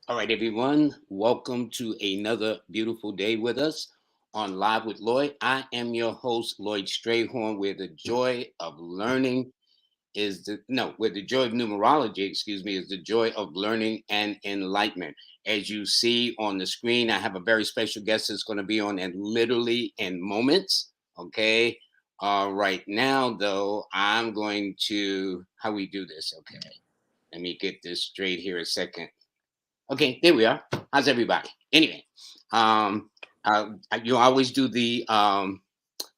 All right, everyone. Welcome to another beautiful day with us on Live with Lloyd. I am your host, Lloyd Strayhorn, where the joy of learning is the no, where the joy of numerology, excuse me, is the joy of learning and enlightenment. As you see on the screen, I have a very special guest that's going to be on and literally in moments. Okay. Right now, though, I'm going to how we do this. Okay. Let me get this straight here a second. Okay, there we are. How's everybody? Anyway, um, you always do the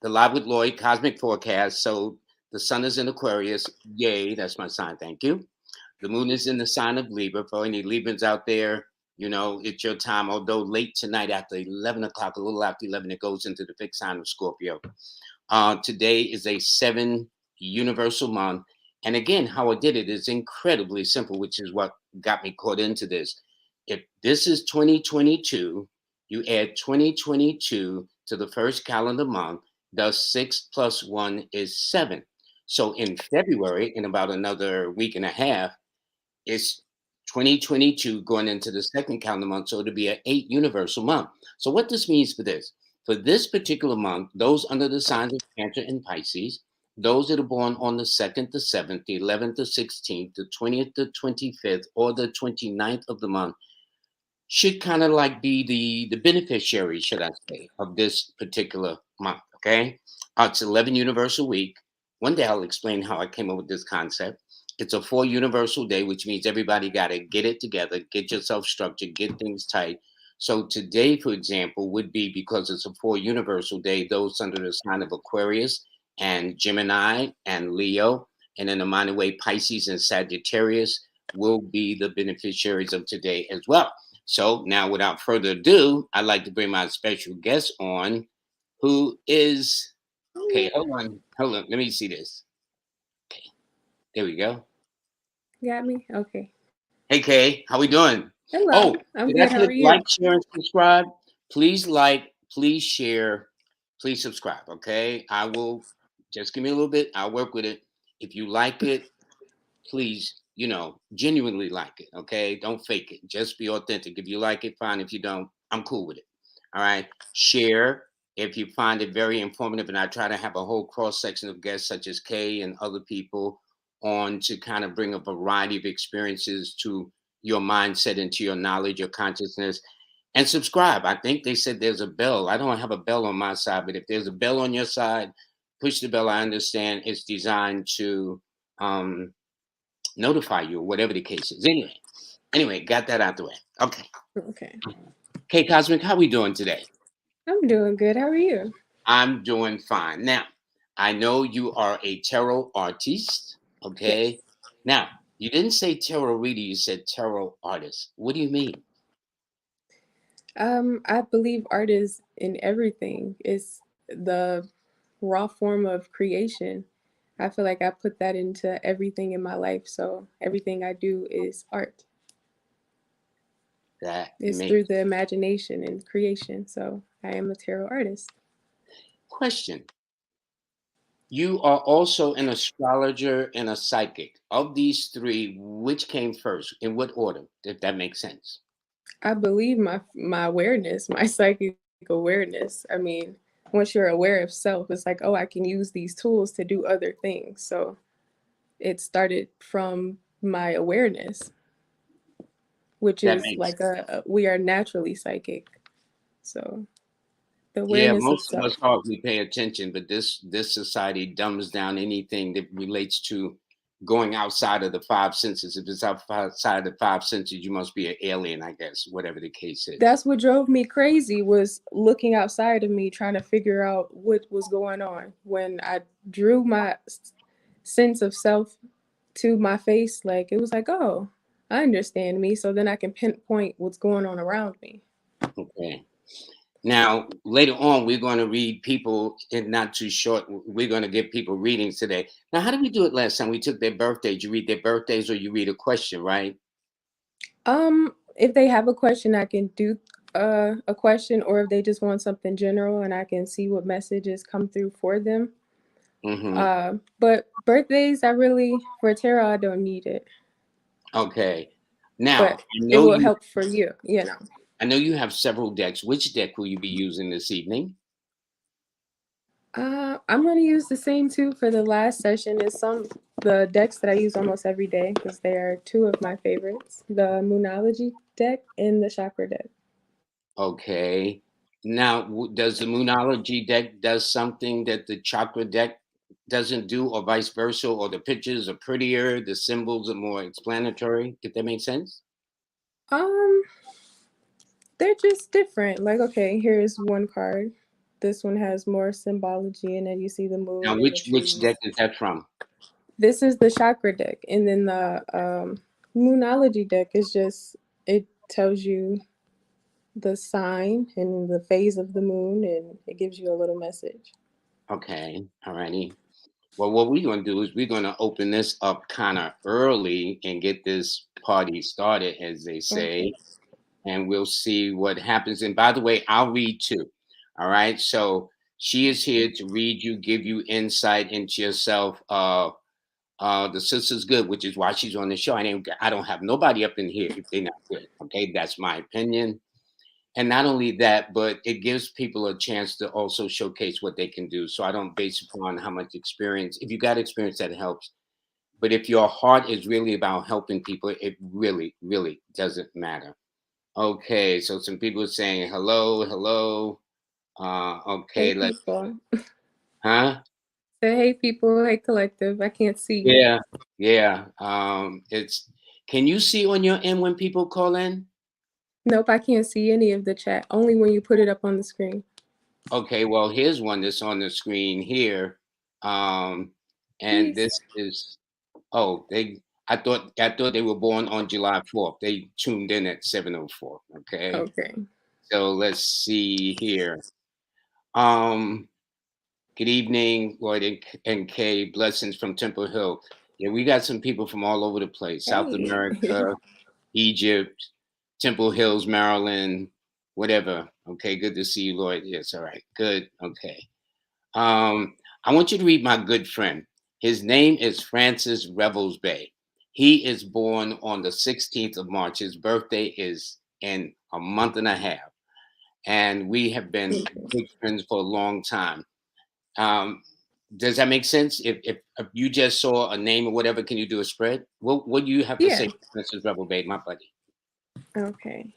live with Lloyd cosmic forecast. So the sun is in Aquarius. Yay, that's my sign. Thank you. The moon is in the sign of Libra. For any Librans out there, it's your time. Although late tonight after 11 o'clock, a little after 11, it goes into the fixed sign of Scorpio. Today is a 7 universal month. And again, how I did it is incredibly simple, which is what got me caught into this. If this is 2022, you add 2022 to the first calendar month, thus 6 plus 1 is 7. So in February, in about another week and a half, it's 2022 going into the second calendar month. So it'll be an 8 universal month. So what this means for this particular month, those under the signs of Cancer and Pisces, those that are born on the 2nd, the 7th, the 11th, the 16th, the 20th, the 25th, or the 29th of the month, should kind of like be the beneficiary, should I say, of this particular month. Okay, it's 11 universal week. One day I'll explain how I came up with this concept. It's a 4 universal day, which means everybody got to get it together, get yourself structured, get things tight. So today, for example, would be because it's a 4 universal day. Those under the sign of Aquarius and Gemini and Leo, and in a minor way, Pisces and Sagittarius will be the beneficiaries of today as well. So now, without further ado, I'd like to bring my special guest on, who is okay. Hold on. Let me see this. Okay, there we go. Got me? Okay. Hey, Kay, how we doing? Hello. Oh, I'm did I good. How click are like, you? share, and subscribe? Please like, please share, please subscribe. Okay, I will just give me a little bit. I'll work with it. If you like it, please, genuinely like it. Okay. Don't fake it. Just be authentic. If you like it, fine. If you don't, I'm cool with it. All right. Share if you find it very informative. And I try to have a whole cross section of guests, such as Kay and other people, on to kind of bring a variety of experiences to your mindset and to your knowledge, your consciousness. And subscribe. I think they said there's a bell. I don't have a bell on my side, but if there's a bell on your side, push the bell. I understand it's designed to um, notify you, whatever the case is. Anyway, got that out the way. Okay. Okay. Okay, Cosmic, how we doing today? I'm doing good. How are you? I'm doing fine. Now, I know you are a tarot artist. Okay. Yes. Now, you didn't say tarot reader, you said tarot artist. What do you mean? I believe art is in everything. It's the raw form of creation. I feel like I put that into everything in my life. So everything I do is art. That It's through makes the imagination and creation. So I am a tarot artist. question. You are also an astrologer and a psychic. Of these three, which came first? In what order? If that makes sense. I believe my awareness, my psychic awareness. I mean, once you're aware of self, it's like, oh, I can use these tools to do other things. So it started from my awareness, which That is makes like we are naturally psychic. So the Yeah, awareness of most of us self. hardly pay attention, but this society dumbs down anything that relates to going outside of the five senses. If it's outside of the five senses, you must be an alien, I guess, whatever the case is. That's what drove me crazy was looking outside of me trying to figure out what was going on. When I drew my sense of self to my face, like it was like, oh, I understand me. So then I can pinpoint what's going on around me. Okay. Now, later on, we're going to read people in not too short. We're going to give people readings today. Now, how did we do it last time? We took their birthdays. You read their birthdays or you read a question, right? If they have a question, I can do a question, or if they just want something general, and I can see what messages come through for them. Mm-hmm. But birthdays, I really for tarot, I don't need it. Okay. Now, but it will help for you, you know. I know you have several decks. Which deck will you be using this evening? I'm gonna use the same two for the last session. Is some the decks that I use almost every day because they are two of my favorites: the Moonology deck and the Chakra deck. Okay. Now, does the Moonology deck does something that the Chakra deck doesn't do, or vice versa, or the pictures are prettier, the symbols are more explanatory? If that makes sense. Um, they're just different. Like, okay, here's one card. This one has more symbology in it. You see the Now, moon and the which trees. deck is that from? This is the Chakra deck, and then the Moonology deck is just it tells you the sign and the phase of the moon, and it gives you a little message. Okay, all righty. Well, what we're going to do is we're going to open this up kind of early and get this party started, as they Okay. say, and we'll see what happens. And by the way, I'll read too. All right. So she is here to read you, give you insight into yourself. The sister's good, which is why she's on the show. I don't have nobody up in here if they're not good. Okay, that's my opinion. And not only that, but it gives people a chance to also showcase what they can do. So I don't base upon how much experience. If you got experience, that helps. But if your heart is really about helping people, it really, really doesn't matter. Okay, so some people are saying hello, hello. Hey Okay, let's. people. Huh? Say hey people, hey collective. I can't see you. Yeah, yeah. It's. Can you see on your end when people call in? Nope, I can't see any of the chat. Only when you put it up on the screen. Okay, well, here's one that's on the screen here. Um, and Peace. this is. Oh, they. I thought they were born on July 4th. They tuned in at 7:04. Okay, Okay. so let's see here. Um, Good evening, Lloyd and Kay. Blessings from Temple Hill. Yeah, we got some people from all over the place: South Hey. America, Egypt, Temple Hills, Maryland, whatever. Okay, good to see you, Lloyd. Yes, all right, good. Okay. I want you to read my good friend. His name is Francis Revels Bay. He is born on the 16th of March. His birthday is in a month and a half, and we have been Okay. good friends for a long time. Um, does that make sense? If you just saw a name or whatever, can you do a spread? What do you have to Yeah. say, Mrs. Rebel Babe, my buddy? Okay.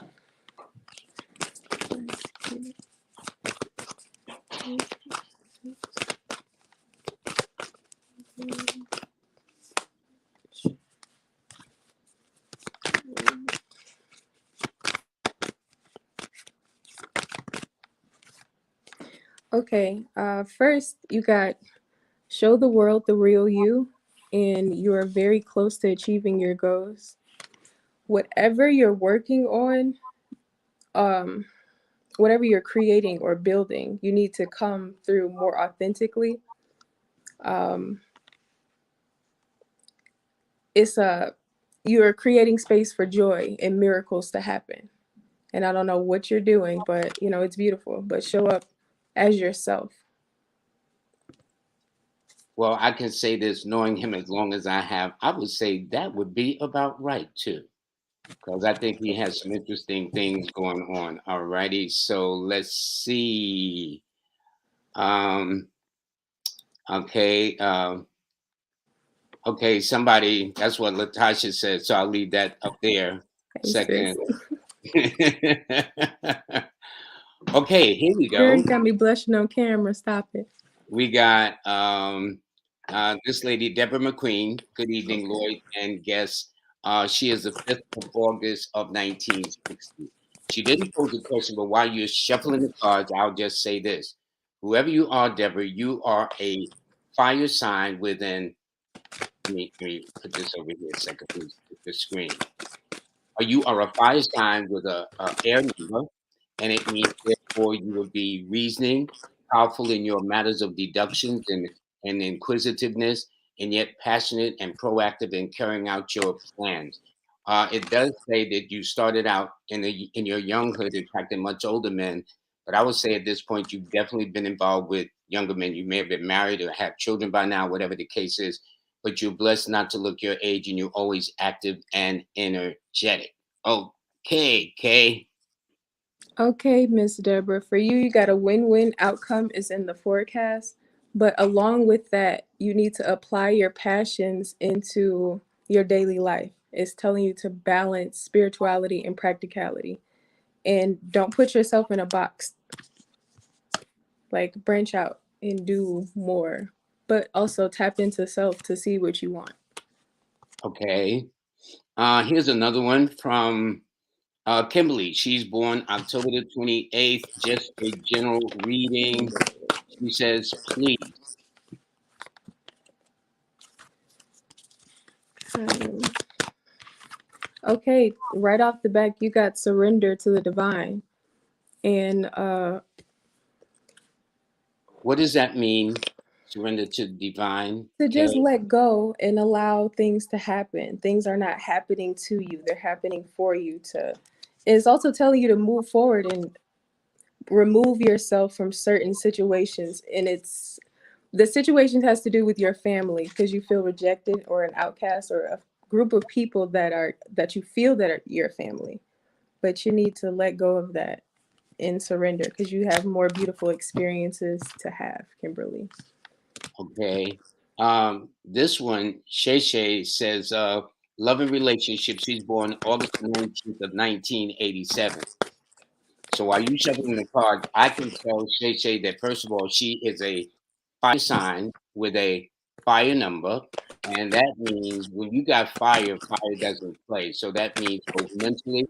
Okay. First, you got show the world the real you, and you are very close to achieving your goals. Whatever you're working on, um, whatever you're creating or building, you need to come through more authentically. Um, it's a you're creating space for joy and miracles to happen. And I don't know what you're doing, but you know it's beautiful. But show up as yourself. Well, I can say this, knowing him as long as I have, I would say that would be about right too, because I think he has some interesting things going on. All righty, so let's see. Um, okay, okay, somebody. That's what Latasha said, so I'll leave that up there. Hey sis, Second. Okay, here we you go. already got me blushing on camera. Stop it. We got this lady, Deborah McQueen. Good evening, Okay. Lloyd and guests. She is the 5th of August of 1960. She didn't pose a question, but while you're shuffling the cards, I'll just say this. Whoever you are, Deborah, you are a fire sign within. Let me put this over here a second, please. The screen. You are a fire sign with a air number, and it means therefore you will be reasoning, powerful in your matters of deductions and inquisitiveness, and yet passionate and proactive in carrying out your plans. It does say that you started out in your younghood attracting much older men, but I would say at this point you've definitely been involved with younger men. You may have been married or have children by now, whatever the case is. but you're blessed not to look your age, and you're always active and energetic. Okay, Kay. Okay, Miss Deborah, for you, you got a win-win outcome is in the forecast, but along with that, you need to apply your passions into your daily life. It's telling you to balance spirituality and practicality, and don't put yourself in a box. Like branch out and do more, but also tap into self to see what you want. Okay. Here's another one from Kimberly. She's born October the 28th. Just a general reading. She says, please. Um, okay, right off the back, you got surrender to the divine. And What does that mean? Surrender to divine. to just Okay. let go and allow things to happen. Things are not happening to you, they're happening for you to. It's also telling you to move forward and remove yourself from certain situations. And it's the situation has to do with your family because you feel rejected or an outcast or a group of people that you feel that are your family. But you need to let go of that and surrender because you have more beautiful experiences to have, Kimberly. Okay. This one, Shay Shay says, love and relationship. She's born August 19th of 1987. So while you shuffling the cards, I can tell Shay Shay that first of all, she is a fire sign with a fire number. And that means when you got fire, fire doesn't play. So that means both mentally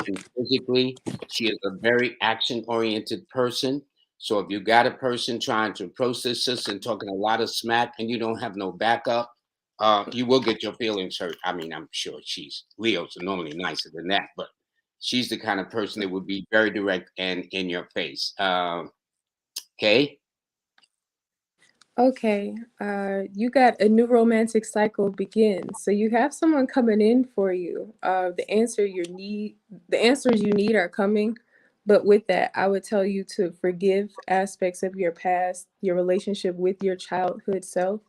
and physically. She is a very action oriented person. So if you got a person trying to approach this sister and talking a lot of smack and you don't have no backup, you will get your feelings hurt. I mean, I'm sure she's Leos are normally nicer than that, but she's the kind of person that would be very direct and in your face. Okay. Okay, you got a new romantic cycle begins. So you have someone coming in for you. The answers you need are coming. But with that, I would tell you to forgive aspects of your past, your relationship with your childhood self,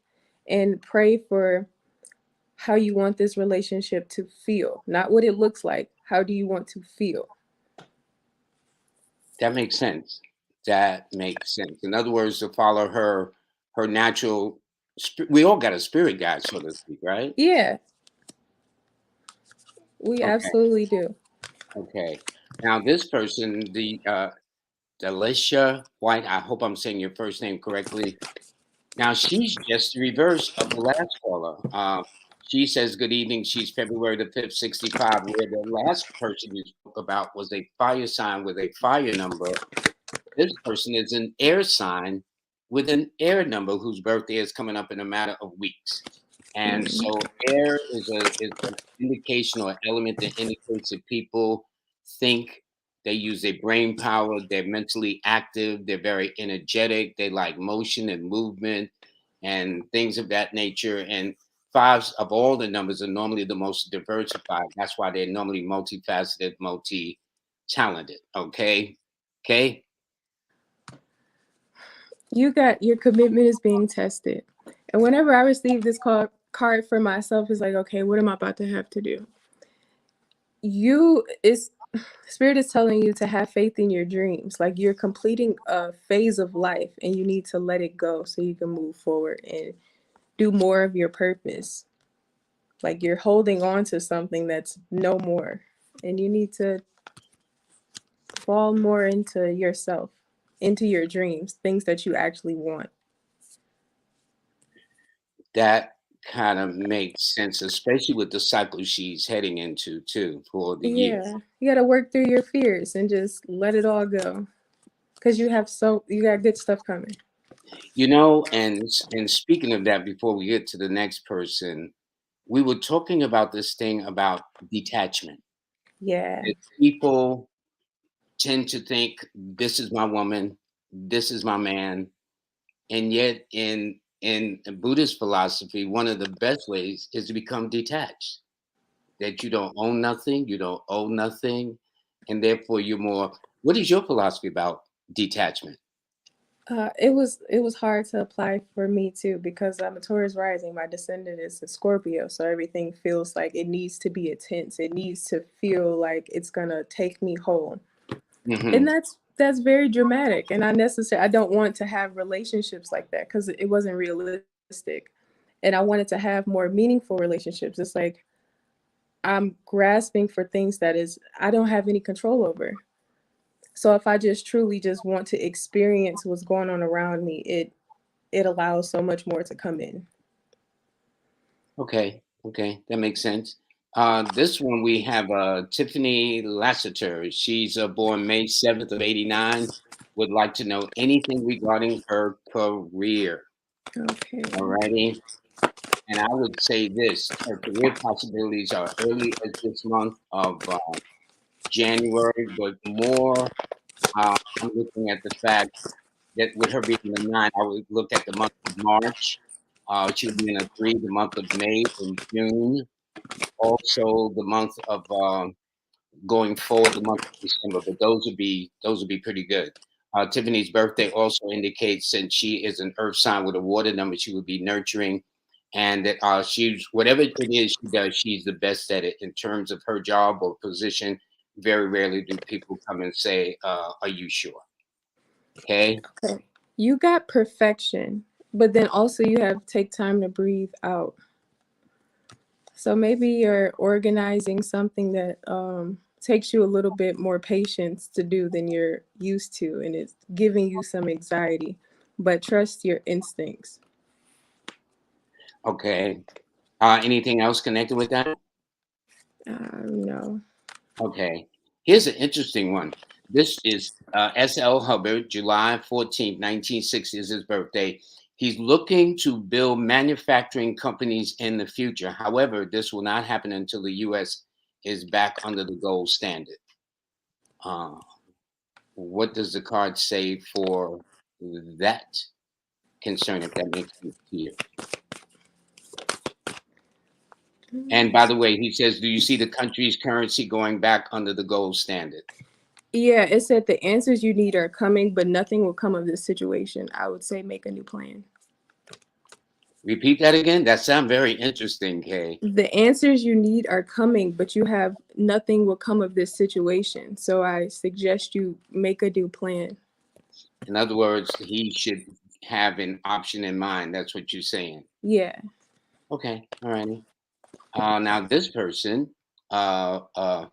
and pray for how you want this relationship to feel, not what it looks like. How do you want to feel? That makes sense. That makes sense. In other words, to follow her natural. We all got a spirit guide, so to speak, right? Yeah, we Okay. absolutely do. Okay. Now this person, the Delisha White. I hope I'm saying your first name correctly. Now she's just the reverse of the last caller. She says, "Good evening." She's February the 5th, 65. Where the last person you spoke about was a fire sign with a fire number. This person is an air sign with an air number whose birthday is coming up in a matter of weeks. And Mm. so air is an indication or element that indicates that people think, they use their brain power, they're mentally active, they're very energetic, they like motion and movement and things of that nature. And fives of all the numbers are normally the most diversified. That's why they're normally multifaceted, multi-talented. Okay. Okay. You got your commitment is being tested. And whenever I receive this card for myself, it's like, okay, what am I about to have to do? You is Spirit is telling you to have faith in your dreams. Like you're completing a phase of life and you need to let it go so you can move forward and do more of your purpose. Like you're holding on to something that's no more. And you need to fall more into yourself, into your dreams, things that you actually want. That kind of makes sense, especially with the cycle she's heading into too for the year. Yeah, you got to work through your fears and just let it all go because you got good stuff coming. You know, and speaking of that, before we get to the next person, we were talking about this thing about detachment. Yeah, That people tend to think this is my woman, this is my man, and yet in Buddhist philosophy, one of the best ways is to become detached. That you don't own nothing, you don't owe nothing, and therefore you're more. What is your philosophy about detachment? It was hard to apply for me too because I'm a Taurus rising. My descendant is a Scorpio, so everything feels like it needs to be intense. It needs to feel like it's gonna take me whole, and Hmm. that's very dramatic. And I don't want to have relationships like that because it wasn't realistic, and I wanted to have more meaningful relationships. It's like I'm grasping for things that is I don't have any control over. So if I just truly just want to experience what's going on around me, it allows so much more to come in. Okay, okay, that makes sense. This one we have Tiffany Lassiter. She's born May 7th of '89. Would like to know anything regarding her career. Okay. Alrighty, and I would say this: her career possibilities are early as this month of January, but more. I'm looking at the fact that with her being a nine, I would look at the month of March. She'll be in a three, the month of May and June. Also, the month of going forward, the month of December. But those would be pretty good. Tiffany's birthday also indicates since she is an Earth sign with a water number, she would be nurturing, and that she's whatever it is she does, she's the best at it in terms of her job or position. Very rarely do people come and say, "Are you sure?" Okay. Okay. You got perfection, but then also you have take time to breathe out. So maybe you're organizing something that takes you a little bit more patience to do than you're used to, and it's giving you some anxiety. But trust your instincts. Okay. Anything else connected with that? No. Okay. Here's an interesting one. This is S.L. Hubbard, July 14th, 1960 is his birthday. He's looking to build manufacturing companies in the future. However, this will not happen until the U.S. is back under the gold standard. Uh, what does the card say for that concern, if that makes sense to you? And by the way, he says, do you see the country's currency going back under the gold standard? Yeah, it said the answers you need are coming, but nothing will come of this situation. I would say make a new plan. Repeat that again. That sounds very interesting, Kay. The answers you need are coming, but you have nothing will come of this situation. So I suggest you make a new plan. In other words, he should have an option in mind. That's what you're saying. Yeah. Okay, all righty. Now this person, Kikoba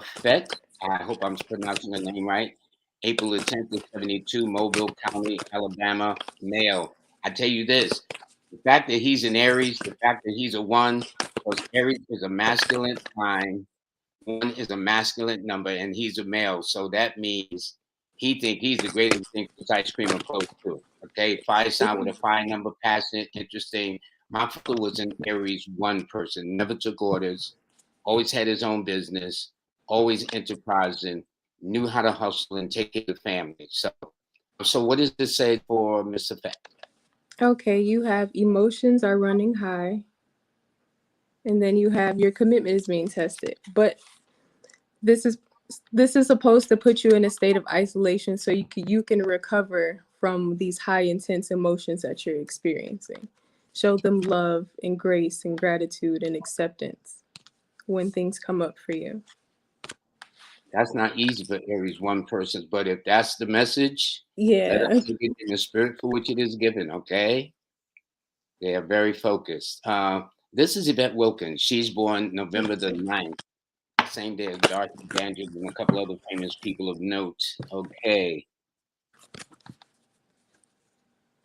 Fett, I hope I'm pronouncing the name right. April the 10th of 72, Mobile County, Alabama, male. I tell you this, the fact that he's an Aries, the fact that he's a one, because Aries is a masculine sign. One is a masculine number, and he's a male. So that means he think he's the greatest thing since ice cream or close to it. Okay, fire sign with a fire number, passionate, interesting. My father was an Aries one person, never took orders, always had his own business, always enterprising, knew how to hustle and take care of the family. So what does this say for Mr. Fett? Okay, you have emotions are running high, and then you have your commitment is being tested. But this is this is supposed to put you in a state of isolation so you can recover from these high intense emotions that you're experiencing. Show them love and grace and gratitude and acceptance when things come up for you. That's not easy for Aries one persons, but if that's the message, let us Yeah. take it in the spirit for which it is given, okay? They are very focused. This is Yvette Wilkins. She's born November the 9th, same day as Darcy Daniels and a couple other famous people of note. Okay.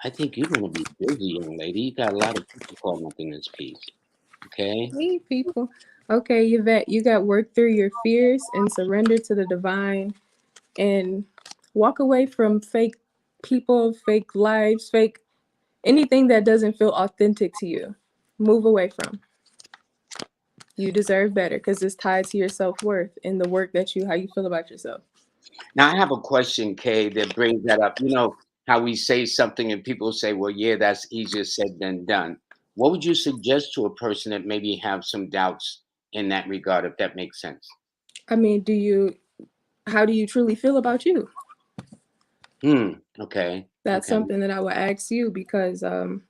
I think you're going to be busy, young lady. You got a lot of people calling up in this piece. Okay. Hey, people. Okay, Yvette, you got work through your fears and surrender to the divine and walk away from fake people, fake lives, fake anything that doesn't feel authentic to you. Move away from. You deserve better because it's tied to your self worth and the work that how you feel about yourself. Now, I have a question, Kay, that brings that up. You know, how we say something and people say, well, yeah, that's easier said than done. What would you suggest to a person that maybe have some doubts in that regard, if that makes sense? I mean, how do you truly feel about you? Okay. That's Okay. something that I would ask you because I'm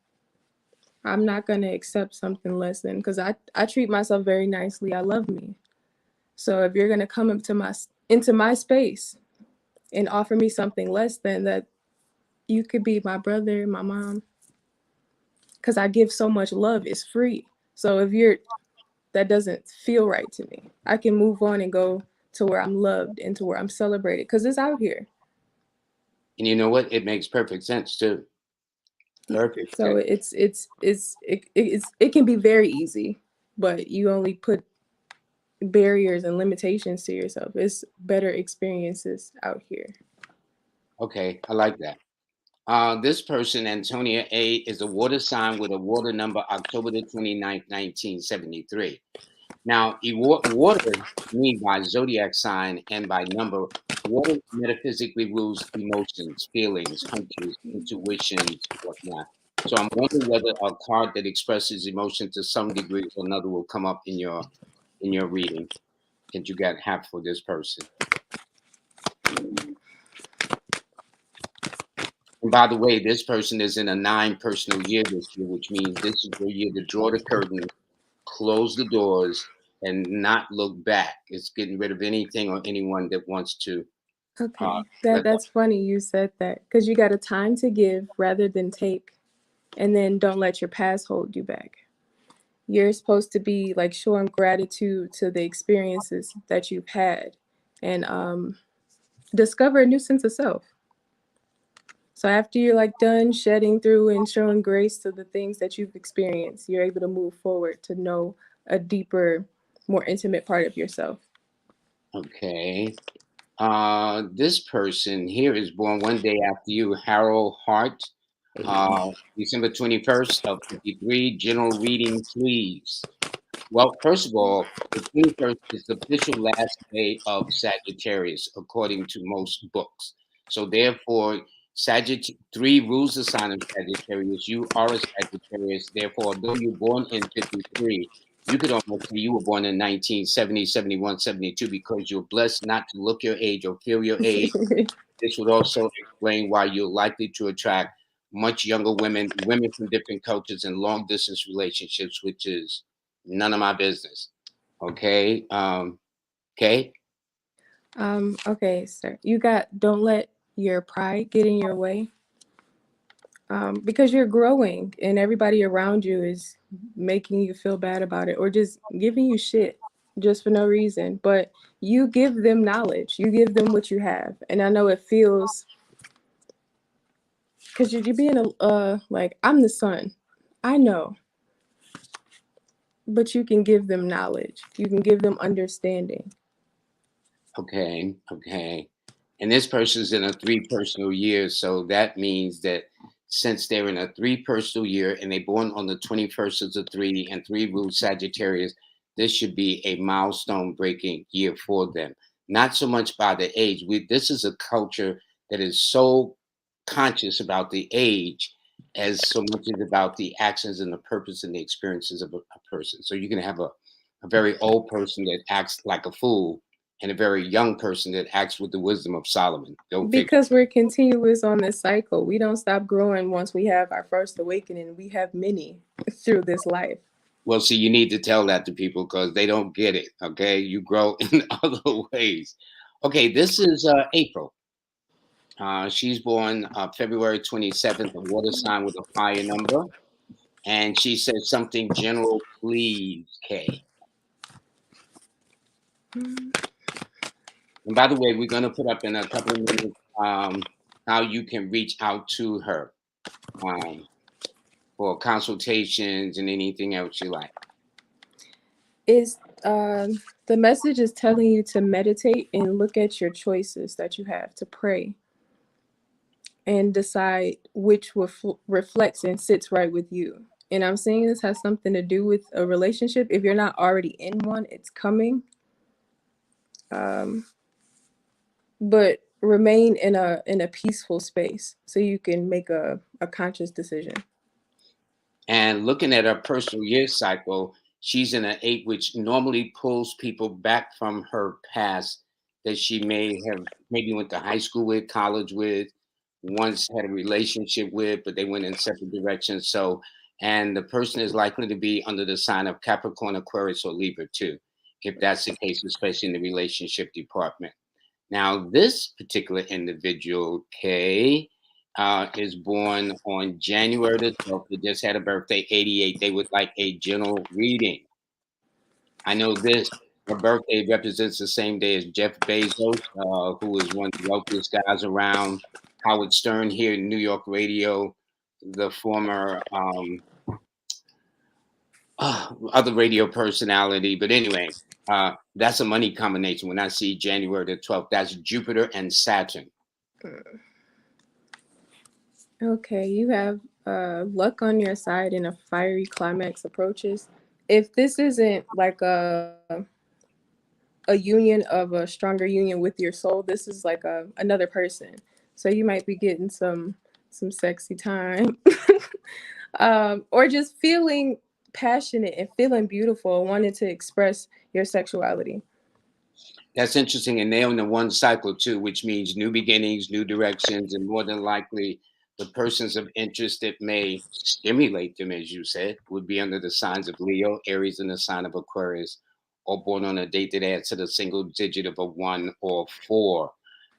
not gonna accept something less than, because I treat myself very nicely. I love me. So if you're gonna come into my space and offer me something less than that, you could be my brother, my mom, because I give so much love. It's free. So if you're that doesn't feel right to me, I can move on and go to where I'm loved and to where I'm celebrated because it's out here. And you know what? It makes perfect sense too. Perfect So sense. it can be very easy, but you only put barriers and limitations to yourself. It's better experiences out here. Okay, I like that. This person, Antonia A, is a water sign with a water number October the 29th, 1973. Now, water, mean by zodiac sign and by number, water metaphysically rules emotions, feelings, hunches, intuitions, whatnot. So I'm wondering whether a card that expresses emotion to some degree or another will come up in your reading that you got have for this person. And by the way, this person is in a 9 personal year this year, which means this is your year to draw the curtain, close the doors, and not look back. It's getting rid of anything or anyone that wants to uh, Okay, that let that's funny you said that because you got a time to give rather than take, and then don't let your past hold you back. You're supposed to be like showing gratitude to the experiences that you've had, and discover a new sense of self. So after you're like done shedding through and showing grace to the things that you've experienced, you're able to move forward to know a deeper, more intimate part of yourself. okay. This person here is born one day after you, Harold Hart, December 21st of 53. General reading, please. Well, first of all, the 21st is the official last day of Sagittarius, according to most books. So, therefore, three rules the sign of Sagittarius. You are a Sagittarius. Therefore, although you're born in 53, you could almost say you were born in 1970, 71, 72, because you're blessed not to look your age or feel your age. This would also explain why you're likely to attract much younger women, women from different cultures, and long distance relationships, which is none of my business. Okay. Okay. Okay, sir. You got don't let your pride get in your way. Because you're growing and everybody around you is making you feel bad about it or just giving you shit just for no reason. But you give them knowledge, you give them what you have. And I know it feels because you're being a like I'm the son. I know, but you can give them knowledge. You can give them understanding. Okay. Okay. And this person's in a 3 personal year. So that means that since they're in a 3 personal year and they're born on the 21st of the three and three rules Sagittarius, this should be a milestone breaking year for them. Not so much by the age. This is a culture that is so conscious about the age as so much as about the actions and the purpose and the experiences of a person. So you can have a very old person that acts like a fool and a very young person that acts with the wisdom of Solomon. Go figure. Because we're continuous on this cycle. We don't stop growing once we have our first awakening. We have many through this life. Well, see, you need to tell that to people because they don't get it. Okay, you grow in other ways. Okay, this is April. She's born February 27th, a water sign with a fire number, and she says something general, please, Kay. And by the way, we're going to put up in a couple of minutes how you can reach out to her um, for consultations and anything else you like. Is the message is telling you to meditate and look at your choices that you have to pray and decide which reflects and sits right with you. And I'm saying this has something to do with a relationship. If you're not already in one, it's coming. Um, but remain in a peaceful space so you can make a conscious decision. And looking at her personal year cycle, she's in an 8, which normally pulls people back from her past that she may have maybe went to high school with, college with, once had a relationship with, but they went in separate directions. So, and the person is likely to be under the sign of Capricorn, Aquarius, or Libra too, if that's the case, especially in the relationship department. Now, this particular individual, Kay, is born on January the 12th. They just had a birthday, 88. They would like a general reading. I know this. Her birthday represents the same day as Jeff Bezos, who is one of the wealthiest guys around. Howard Stern here in New York radio, the former other radio personality. But anyway, that's a money combination. When I see January the 12th, that's Jupiter and Saturn. Okay, you have luck on your side and a fiery climax approaches. If this isn't like a union of a stronger union with your soul, this is like another person. So you might be getting some sexy time, or just feeling passionate and feeling beautiful, wanting to express your sexuality. That's interesting. And they're in the one cycle too, which means new beginnings, new directions, and more than likely the persons of interest that may stimulate them, as you said, would be under the signs of Leo, Aries, and the sign of Aquarius, or born on a date that adds to the single digit of a one or four.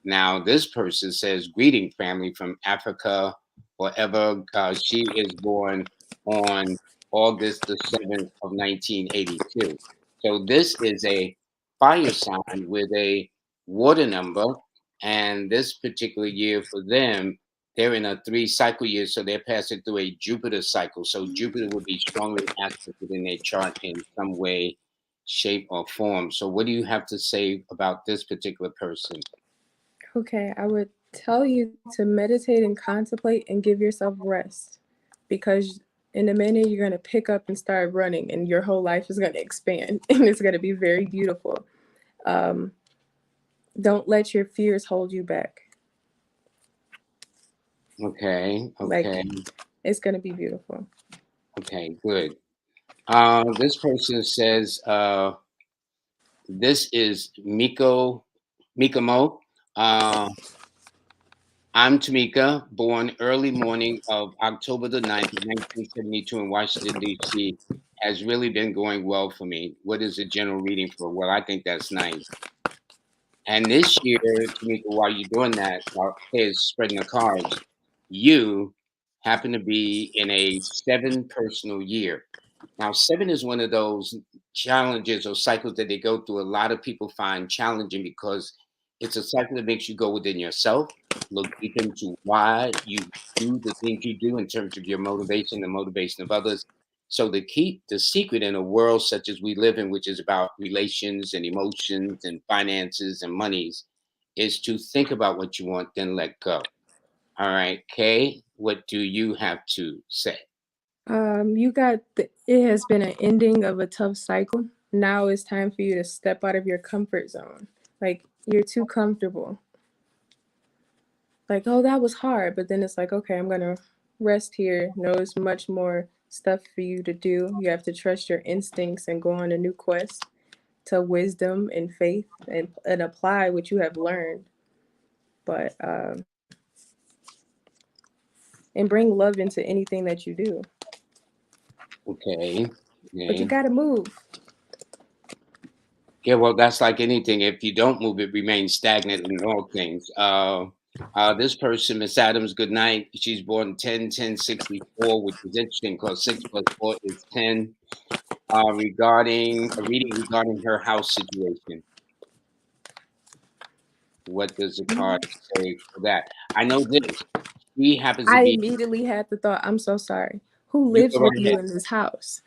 Now, this person says, greeting family from Africa, wherever she is born on August the 7th of 1982. So this is a fire sign with a water number. And this particular year for them, they're in a three cycle year. So they're passing through a Jupiter cycle. So Jupiter will be strongly aspected in their chart in some way, shape, or form. So what do you have to say about this particular person? Okay, I would tell you to meditate and contemplate and give yourself rest, because in a minute you're going to pick up and start running and your whole life is going to expand and it's going to be very beautiful. Um, don't let your fears hold you back. Okay, Like, okay, it's going to be beautiful. okay, good. This person says, this is Miko Mo. Uh, I'm Tamika, born early morning of October the 9th, 1972 in Washington, D.C. Has really been going well for me. What is the general reading for? Well, I think that's nice. And this year, Tamika, while you're doing that, while is spreading the cards, you happen to be in a seven personal year. Now, seven is one of those challenges or cycles that they go through. A lot of people find challenging because it's a cycle that makes you go within yourself, look deep into why you do the things you do in terms of your motivation, the motivation of others. So the secret in a world such as we live in, which is about relations and emotions and finances and monies, is to think about what you want, then let go. All right, Kay, what do you have to say? It has been an ending of a tough cycle. Now it's time for you to step out of your comfort zone. Like, you're too comfortable. Like, oh, that was hard, but then it's like, okay, I'm gonna rest here. No, it's much more stuff for you to do. You have to trust your instincts and go on a new quest to wisdom and faith, and apply what you have learned. But and bring love into anything that you do. Okay. But you Okay. gotta move. Yeah, well, that's like anything. If you don't move, it remains stagnant in all things. This person, Miss Adams, good night. She's born 10/10/64, which is interesting because 6 plus 4 is 10. Regarding a reading regarding her house situation. What does the card say for that? I know this. She happens to I be, immediately had the thought, I'm so sorry. Who you lives go with right you ahead. in this house?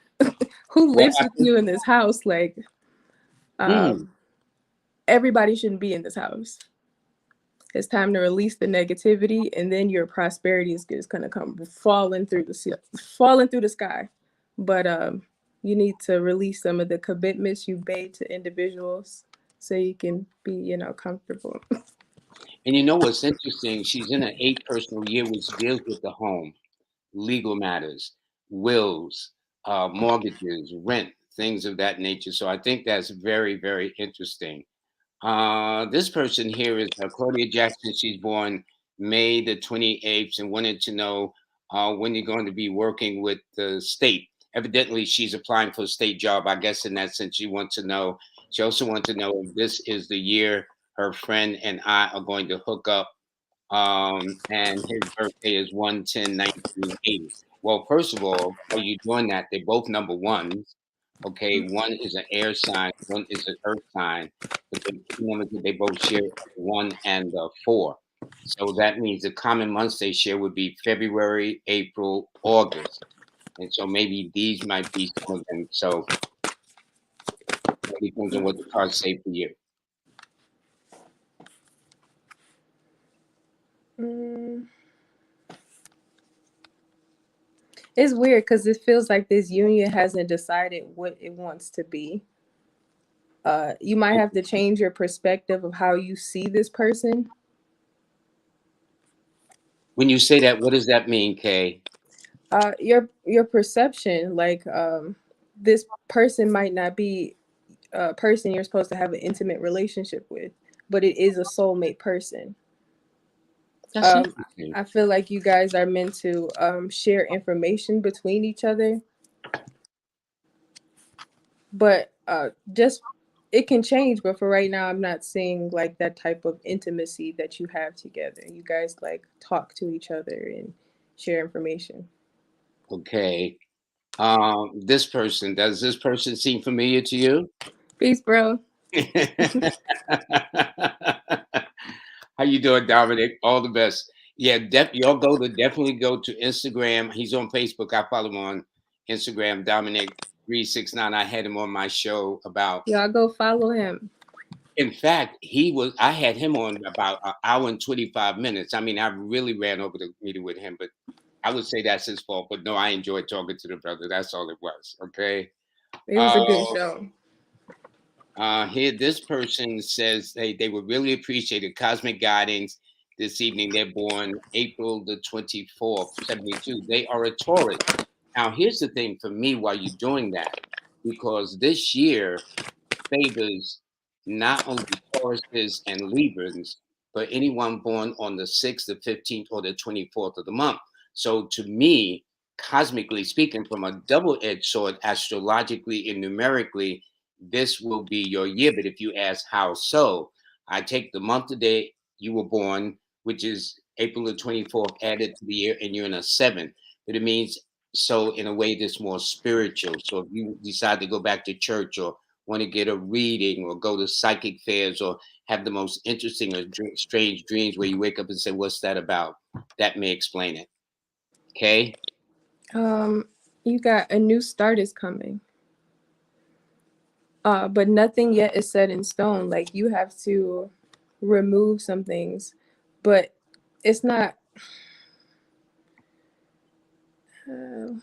Who What lives with happened? you in this house? Like, Mm, um, everybody shouldn't be in this house. It's time to release the negativity, and then your prosperity is just gonna come falling through the sky. But you need to release some of the commitments you made to individuals, so you can be, comfortable. and you know what's interesting? She's in an eight personal year, which deals with the home, legal matters, wills, mortgages, rent, things of that nature. So I think that's very, very interesting. This person here is Claudia Jackson. She's born May the 28th and wanted to know when you're going to be working with the state. Evidently, she's applying for a state job. I guess in that sense, she wants to know. She also wants to know if this is the year her friend and I are going to hook up. And his birthday is 1/10/1980. Well, first of all, while you're doing that, they're both number ones. Okay, one is an air sign, one is an earth sign, but the two numbers that they both share are 1 and 4. So that means the common months they share would be February, April, August. And so maybe these might be some of them. So it depends on what the cards say for you. Mm, it's weird because it feels like this union hasn't decided what it wants to be. You might have to change your perspective of how you see this person. When you say that, what does that mean, Kay? Your perception, like this person might not be a person you're supposed to have an intimate relationship with, but it is a soulmate person. That's Um, interesting. I feel like you guys are meant to share information between each other, but just it can change. But for right now, I'm not seeing like that type of intimacy that you have together. You guys like talk to each other and share information. Okay. This person, does this person seem familiar to you? Peace, bro. How you doing, Dominic? All the best. Yeah, y'all definitely go to Instagram. He's on Facebook. I follow him on Instagram, Dominic369. I had him on my show about. Y'all go follow him. In fact, I had him on about an hour and 25 minutes. I mean, I really ran over the meeting with him, but I would say that's his fault. But no, I enjoyed talking to the brother. That's all it was. Okay. It was a Uh, good show. Here, this person says they would really appreciate the cosmic guidance this evening. They're born April the 24th, 72. They are a Taurus. Now, here's the thing for me while you're doing that, because this year favors not only Tauruses and Librans, but anyone born on the 6th, the 15th, or the 24th of the month. So to me, cosmically speaking, from a double-edged sword, astrologically and numerically, this will be your year. But if you ask how so, I take the month the day you were born, which is April the 24th, added to the year, and you're in a 7. But it means so in a way that's more spiritual. So if you decide to go back to church or want to get a reading or go to psychic fairs or have the most interesting or strange dreams where you wake up and say, "What's that about?" That may explain it. Okay. Um, you got a new start is coming. But nothing yet is set in stone. Like you have to remove some things, but it's not.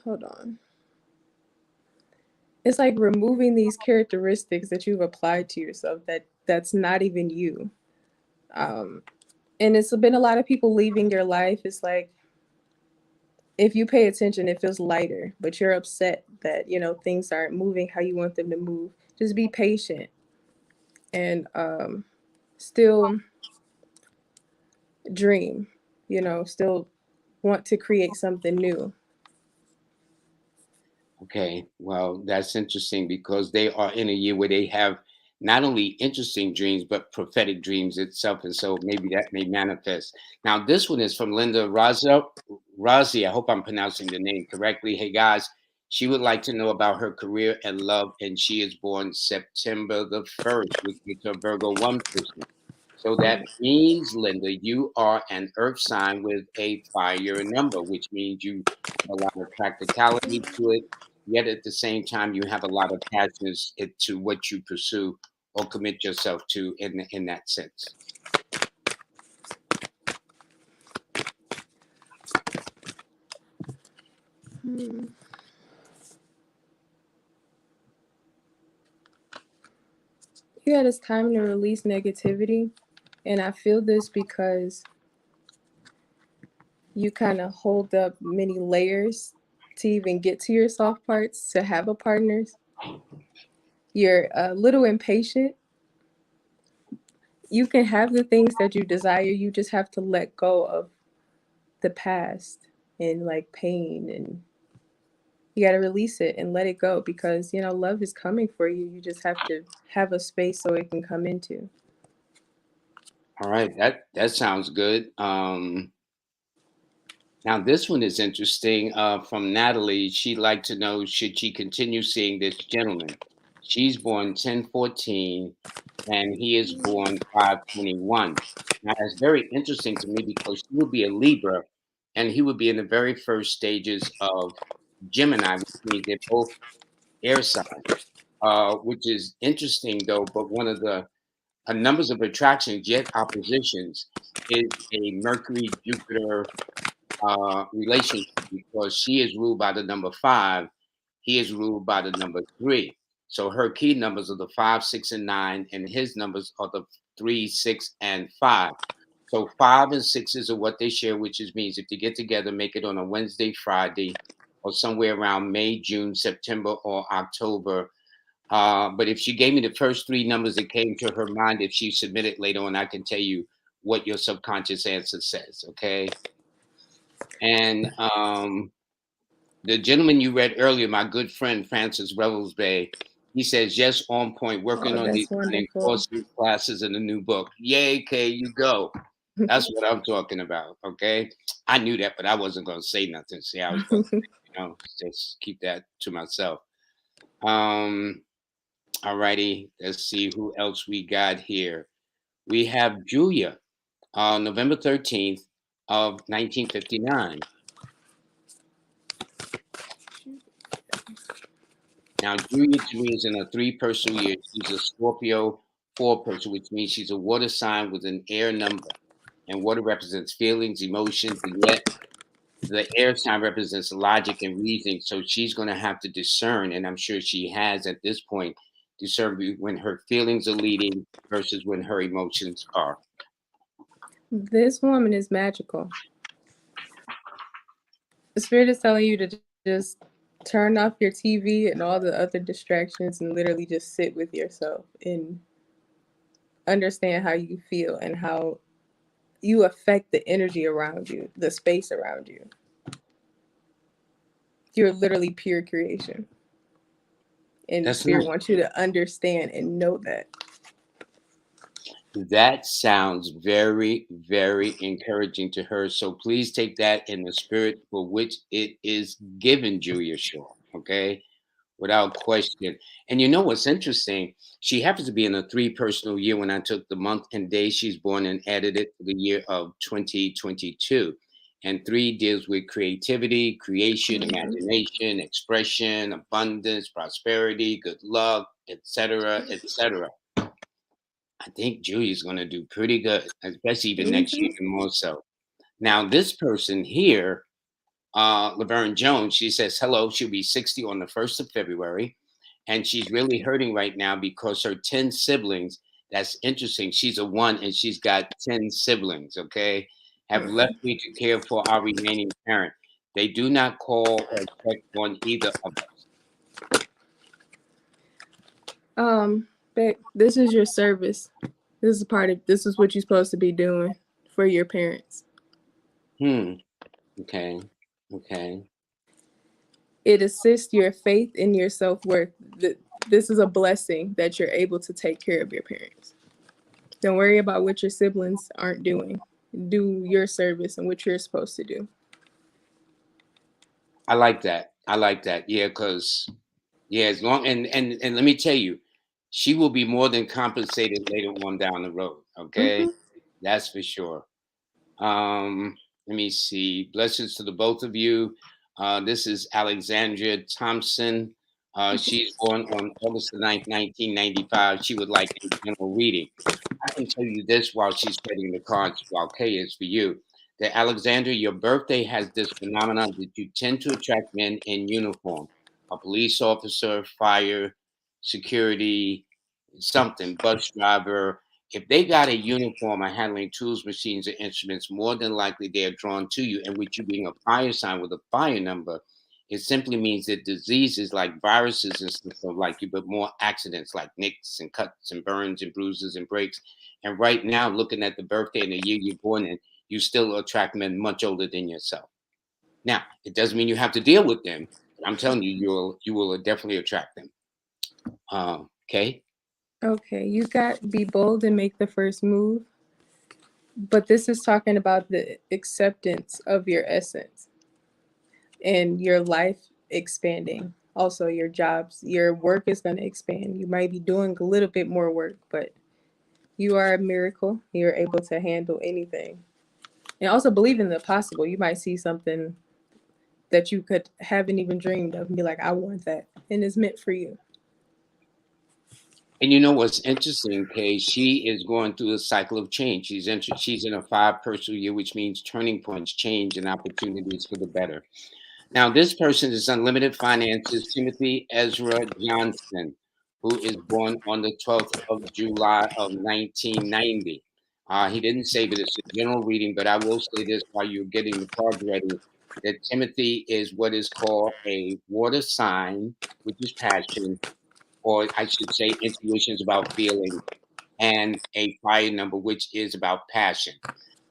Hold on. It's like removing these characteristics that you've applied to yourself that's not even you. Um, and it's been a lot of people leaving your life. It's like if you pay attention, it feels lighter, but you're upset that things aren't moving how you want them to move. Just be patient and still dream. Still want to create something new. Okay. Well, that's interesting because they are in a year where they have not only interesting dreams, but prophetic dreams itself. And so maybe that may manifest. Now, this one is from Linda Razi. I hope I'm pronouncing the name correctly. Hey, guys, she would like to know about her career and love. And she is born September the 1st, which is a Virgo 1 person. So that means, Linda, you are an earth sign with a fire number, which means you have a lot of practicality to it. Yet at the same time, you have a lot of passions to what you pursue or commit yourself to in that sense. Hmm. You had it's time to release negativity, and I feel this because you kind of hold up many layers to even get to your soft parts to have a partner. You're a little impatient. You can have the things that you desire. You just have to let go of the past and like pain, and you got to release it and let it go, because love is coming for you. You just have to have a space so it can come into. All right, that sounds good. Now this one is interesting. From Natalie, she'd like to know, should she continue seeing this gentleman? She's born 1014, and he is born 521. Now that's very interesting to me because she would be a Libra, and he would be in the very first stages of Gemini, which means they're both air signs. Which is interesting though. But one of the numbers of attractions yet oppositions is a Mercury Jupiter relationship, because she is ruled by the number five, he is ruled by the number three. So her key numbers are the 5, 6, and 9, and his numbers are the 3, 6, and 5. So 5 and 6s are what they share, which is means if they get together, make it on a Wednesday, Friday, or somewhere around May, June, September, or October. But if she gave me the first three numbers that came to her mind, if she submitted later on, I can tell you what your subconscious answer says. Okay. And the gentleman you read earlier, my good friend Francis Revels Bay, he says, yes, on point, working Oh, on these that's wonderful. courses, classes, in the new book. Yay, Kay, you go. That's what I'm talking about. Okay. I knew that, but I wasn't going to say nothing. See, I was going to, just keep that to myself. Um, all righty. Let's see who else we got here. We have Julia, November 13th of 1959. Now, Julia to me is in a three personal year. She's a Scorpio 4 person, which means she's a water sign with an air number. And water represents feelings, emotions, and yet the air sign represents logic and reasoning. So she's going to have to discern, and I'm sure she has at this point, discern when her feelings are leading versus when her emotions are. This woman is magical. The spirit is telling you to just turn off your TV and all the other distractions and literally just sit with yourself and understand how you feel and how you affect the energy around you, the space around you. You're literally pure creation. And That's spirit nice. wants you to understand and know that. That sounds very, very encouraging to her. So please take that in the spirit for which it is given, Julia Shaw. Okay. Without question. And you know what's interesting? She happens to be in a three personal year when I took the month and day she's born and added it to the year of 2022. And three deals with creativity, creation, Mhm. imagination, expression, abundance, prosperity, good luck, etc., etc. I think Julia's going to do pretty good, especially even next year Mhm. and more so. Now, this person here, Laverne Jones, she says, hello, she'll be 60 on the 1st of February. And she's really hurting right now because her 10 siblings, that's interesting. She's a one and she's got 10 siblings, okay, have left me to care for our remaining parent. They do not call or check on either of us. Babe, this is your service. This is what you're supposed to be doing for your parents. Hmm. Okay. Okay. It assists your faith in your self-worth. This is a blessing that you're able to take care of your parents. Don't worry about what your siblings aren't doing. Do your service and what you're supposed to do. I like that. I like that. Yeah, because yeah, as long and let me tell you, she will be more than compensated later on down the road. Okay, Hmm. that's for sure. Let me see. Blessings to the both of you. This is Alexandria Thompson. She's born on August the 9th, 1995. She would like a general reading. I can tell you this while she's studying the cards, while Kay is for you. That Alexandra, your birthday has this phenomenon that you tend to attract men in uniform, a police officer, fire, security, something, bus driver. If they got a uniform or handling tools, machines, or instruments, more than likely they are drawn to you. And with you being a fire sign with a fire number, it simply means that diseases like viruses and stuff don't like you, but more accidents like nicks and cuts and burns and bruises and breaks. And right now, looking at the birthday and the year you're born in, you still attract men much older than yourself. Now, it doesn't mean you have to deal with them, but I'm telling you, you will definitely attract them. Okay. Okay, you got be bold and make the first move, but this is talking about the acceptance of your essence and your life expanding. Also, your jobs, your work is going to expand. You might be doing a little bit more work, but you are a miracle. You're able to handle anything. And also believe in the possible. You might see something that you could haven't even dreamed of and be like, I want that. And it's meant for you. And you know what's interesting, Kay? She is going through a cycle of change. She's in a five personal year, which means turning points, change, and opportunities for the better. Now, this person is Unlimited Finances, Timothy Ezra Johnson, who is born on the 12th of July of 1990. He didn't say, but it's a general reading, but I will say this while you're getting the cards ready, that Timothy is what is called a water sign, which is passion, or I should say intuition is about feeling, and a fire number, which is about passion.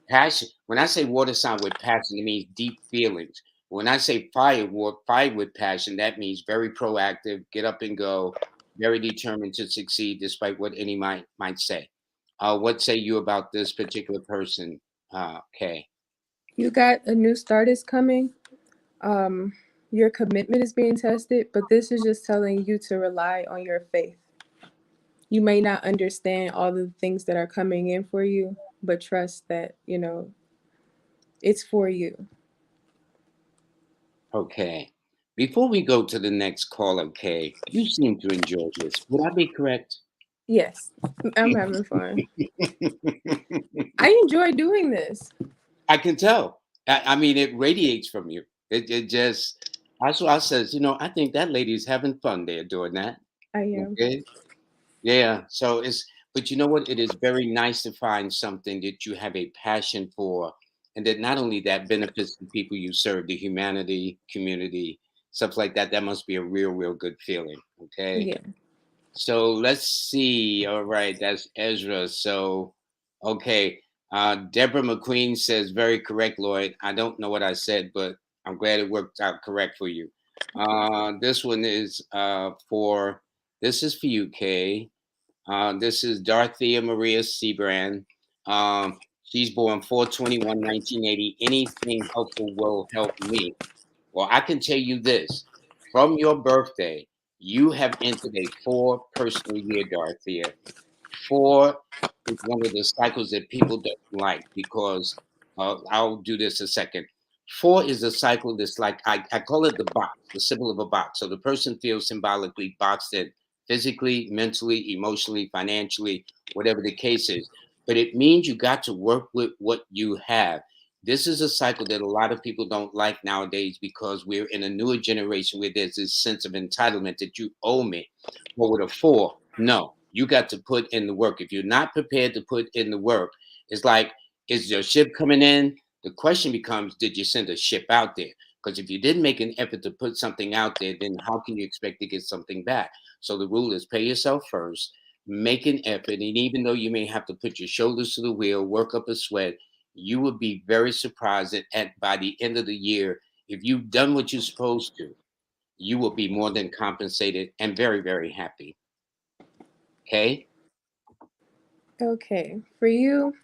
Passion. When I say water sign with passion, it means deep feelings. When I say fire with passion, that means very proactive, get up and go, very determined to succeed despite what any might say. What say you about this particular person, Kay? You got a new start is coming. Um, your commitment is being tested, but this is just telling you to rely on your faith. You may not understand all the things that are coming in for you, but trust that, it's for you. Okay. Before we go to the next caller, Kay, you seem to enjoy this. Would I be correct? Yes, I'm having fun. I enjoy doing this. I can tell. I mean, it radiates from you. It just, that's why I says, I think that lady's having fun there doing that. I am. Okay. Yeah. So but you know what? It is very nice to find something that you have a passion for, and that not only that benefits the people you serve, the humanity, community, stuff like that. That must be a real, real good feeling. Okay. Yeah. So let's see. All right, that's Ezra. So, okay. Deborah McQueen says, very correct, Lloyd. I don't know what I said, but I'm glad it worked out correct for you. This one is this is for you, Kay. This is Dorothea Maria Seabrand. She's born 4/21, 1980. Anything helpful will help me. Well, I can tell you this from your birthday, you have entered a four personal year, Dorothea. Four is one of the cycles that people don't like because I'll do this a second. Four is a cycle that's like, I call it the box, the symbol of a box. So the person feels symbolically boxed in physically, mentally, emotionally, financially, whatever the case is. But it means you got to work with what you have. This is a cycle that a lot of people don't like nowadays because we're in a newer generation where there's this sense of entitlement that you owe me. But with a four, no, you got to put in the work. If you're not prepared to put in the work, it's like, is your ship coming in? The question becomes, did you send a ship out there? Because if you didn't make an effort to put something out there, then how can you expect to get something back? So the rule is pay yourself first, make an effort. And even though you may have to put your shoulders to the wheel, work up a sweat, you would be very surprised that by the end of the year, if you've done what you're supposed to, you will be more than compensated and very, very happy. Okay. Okay. For you,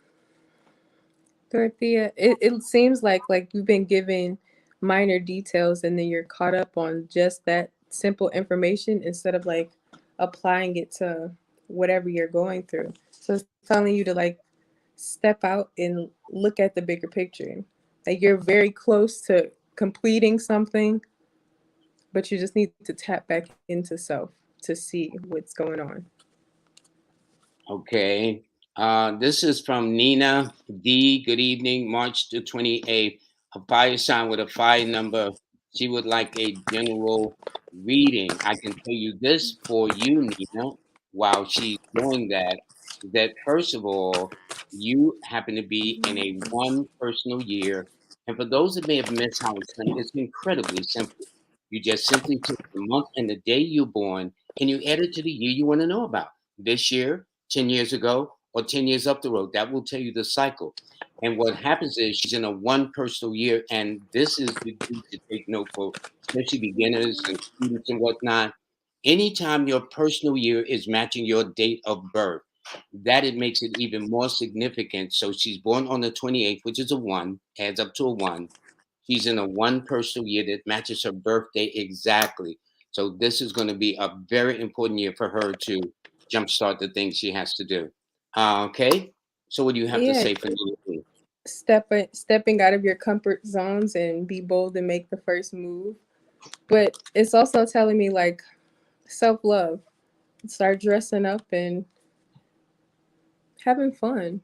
Dorothea, it seems like you've been given minor details and then you're caught up on just that simple information instead of like applying it to whatever you're going through. So it's telling you to like step out and look at the bigger picture. Like you're very close to completing something, but you just need to tap back into self to see what's going on. Okay. This is from Nina D. Good evening, March the 28th. A fire sign with a fire number. She would like a general reading. I can tell you this for you, Nina, while she's doing that, that first of all, you happen to be in a one personal year. And for those that may have missed how it's done, it's incredibly simple. You just simply take the month and the day you're born and you add it to the year you want to know about. This year, 10 years ago, or 10 years up the road. That will tell you the cycle. And what happens is she's in a one personal year, and this is the key to take note for especially beginners and students and whatnot. Anytime your personal year is matching your date of birth, that it makes it even more significant. So she's born on the 28th, which is a one, adds up to a one. She's in a one personal year that matches her birthday exactly. So this is going to be a very important year for her to jumpstart the things she has to do. Okay. So what do you have to Yeah, say for me? stepping out of your comfort zones and be bold and make the first move. But it's also telling me like self love. Start dressing up and having fun,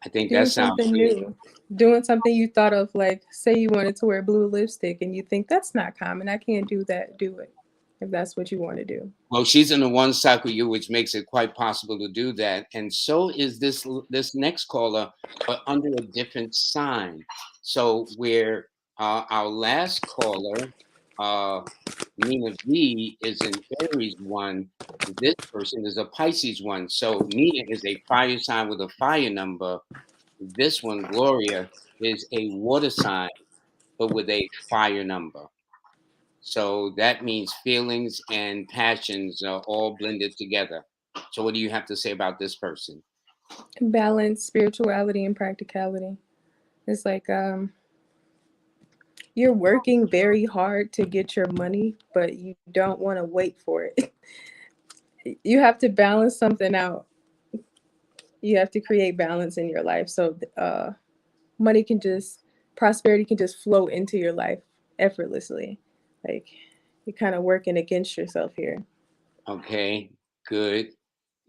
I think that doing sounds something good. new, doing something you thought of. Like, say you wanted to wear blue lipstick and you think that's not common. I can't do that. Do it if that's what you want to do. Well, she's in a one cycle year, which makes it quite possible to do that. And so is this next caller, but under a different sign. So where our last caller, uh, Nina V, is an Aries one. This person is a Pisces one. So Nina is a fire sign with a fire number. This one, Gloria, is a water sign, but with a fire number. So that means feelings and passions are all blended together. So what do you have to say about this person? Balance spirituality and practicality. It's like you're working very hard to get your money, but you don't want to wait for it. You have to balance something out. You have to create balance in your life so money can just prosperity can just flow into your life effortlessly. Like you're kind of working against yourself here. Okay, good.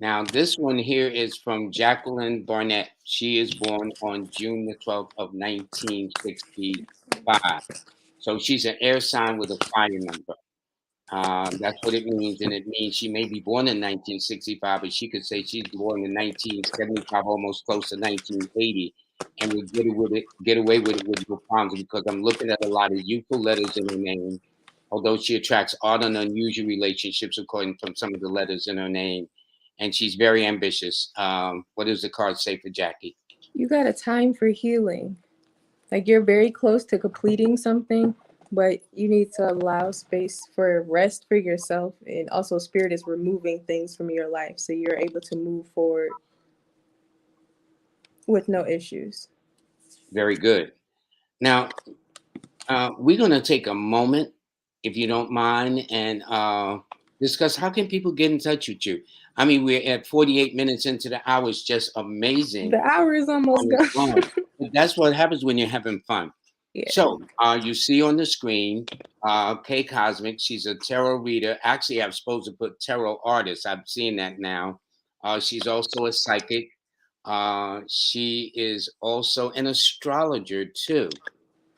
Now this one here is from Jacqueline Barnett. She is born on June the 12th of 1965. So she's an air sign with a fire number. That's what it means, and it means she may be born in 1965, but she could say she's born in 1975, almost close to 1980, and would get away with it with no problems because I'm looking at a lot of youthful letters in her name. Although she attracts odd and unusual relationships according from some of the letters in her name, and she's very ambitious. What does the card say for Jackie? You got a time for healing. Like you're very close to completing something, but you need to allow space for rest for yourself. And also, spirit is removing things from your life so you're able to move forward with no issues. Very good. Now, we're going to take a moment, if you don't mind, and discuss how can people get in touch with you. I mean, we're at 48 minutes into the hour. It's just amazing The hour is almost how it's gone. gone. But that's what happens when you're having fun. Yeah. So you see on the screen, Kay Cosmic. She's a tarot reader. Actually, I'm supposed to put tarot artist. I've seen that now. She's also a psychic. She is also an astrologer too.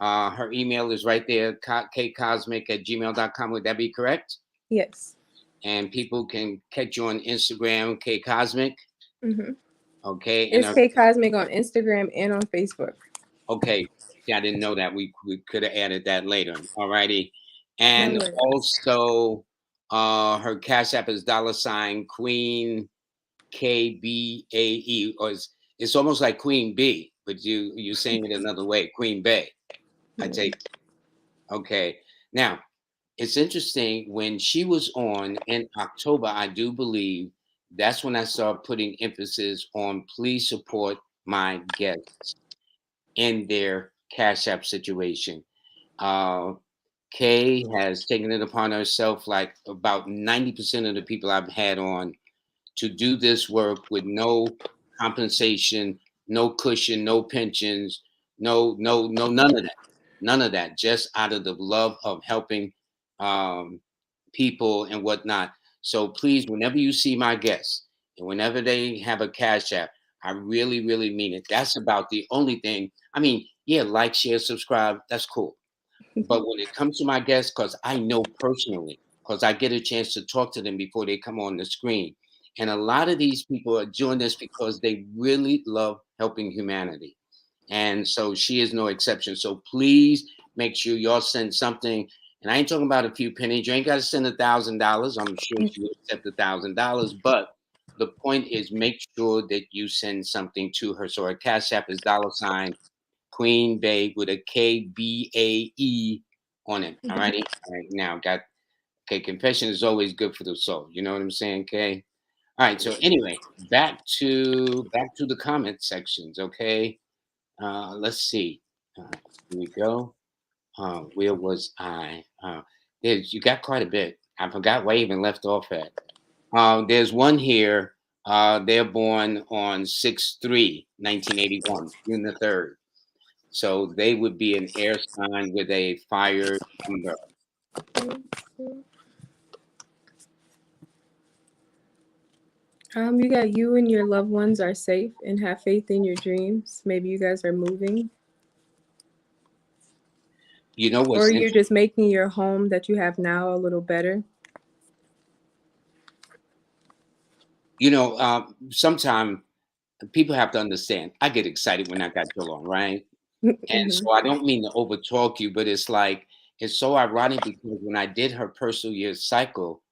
Her email is right there, kcosmic@gmail.com. Would that be correct? Yes. And people can catch you on Instagram, kcosmic. Mm-hmm. Okay. And It's K Cosmic on Instagram and on Facebook. okay. See, I didn't know that. We could have added that later. All righty. No And worries. also, her cash app is $ Queen KBAE, or it's almost like Queen B, but you saying it another way, Queen Bay. I Mm. take okay. Now, it's interesting when she was on in October, I do believe that's when I started putting emphasis on please support my guests in their Cash App situation. Uh, Kay has taken it upon herself, like about 90% of the people I've had on, to do this work with no compensation, no cushion, no pensions, none of that. None of that. Just out of the love of helping um, people and whatnot. So please, whenever you see my guests and whenever they have a cash app, I really, really mean it. That's about the only thing. I mean, yeah, like, share, subscribe. That's cool. But when it comes to my guests, because I know personally, because I get a chance to talk to them before they come on the screen. And a lot of these people are doing this because they really love helping humanity. And so she is no exception. So please make sure y'all send something. And I ain't talking about a few pennies. You ain't got to send $1,000. I'm sure she would accept $1,000, but the point is make sure that you send something to her. So her Cash App is $ Queen Babe with a KBAE on it. All Mhm. righty. All right. Now got okay. Confession is always good for the soul. You know what I'm saying? Okay. All right. So anyway, back to the comment sections. Okay. Let's see. Here we go. Where was I? There's you got quite a bit. I forgot where I even left off at. There's one here. They're born on 6/3, 1981, June the 3rd. So they would be an air sign with a fire number. You got you and your loved ones are safe and have faith in your dreams. Maybe you guys are moving, You know or what's you're interesting? just making your home that you have now a little better. Sometimes people have to understand. I get excited when I got Jill on, right? And Hmm. so I don't mean to overtalk you, but it's like it's so ironic because when I did her personal year cycle,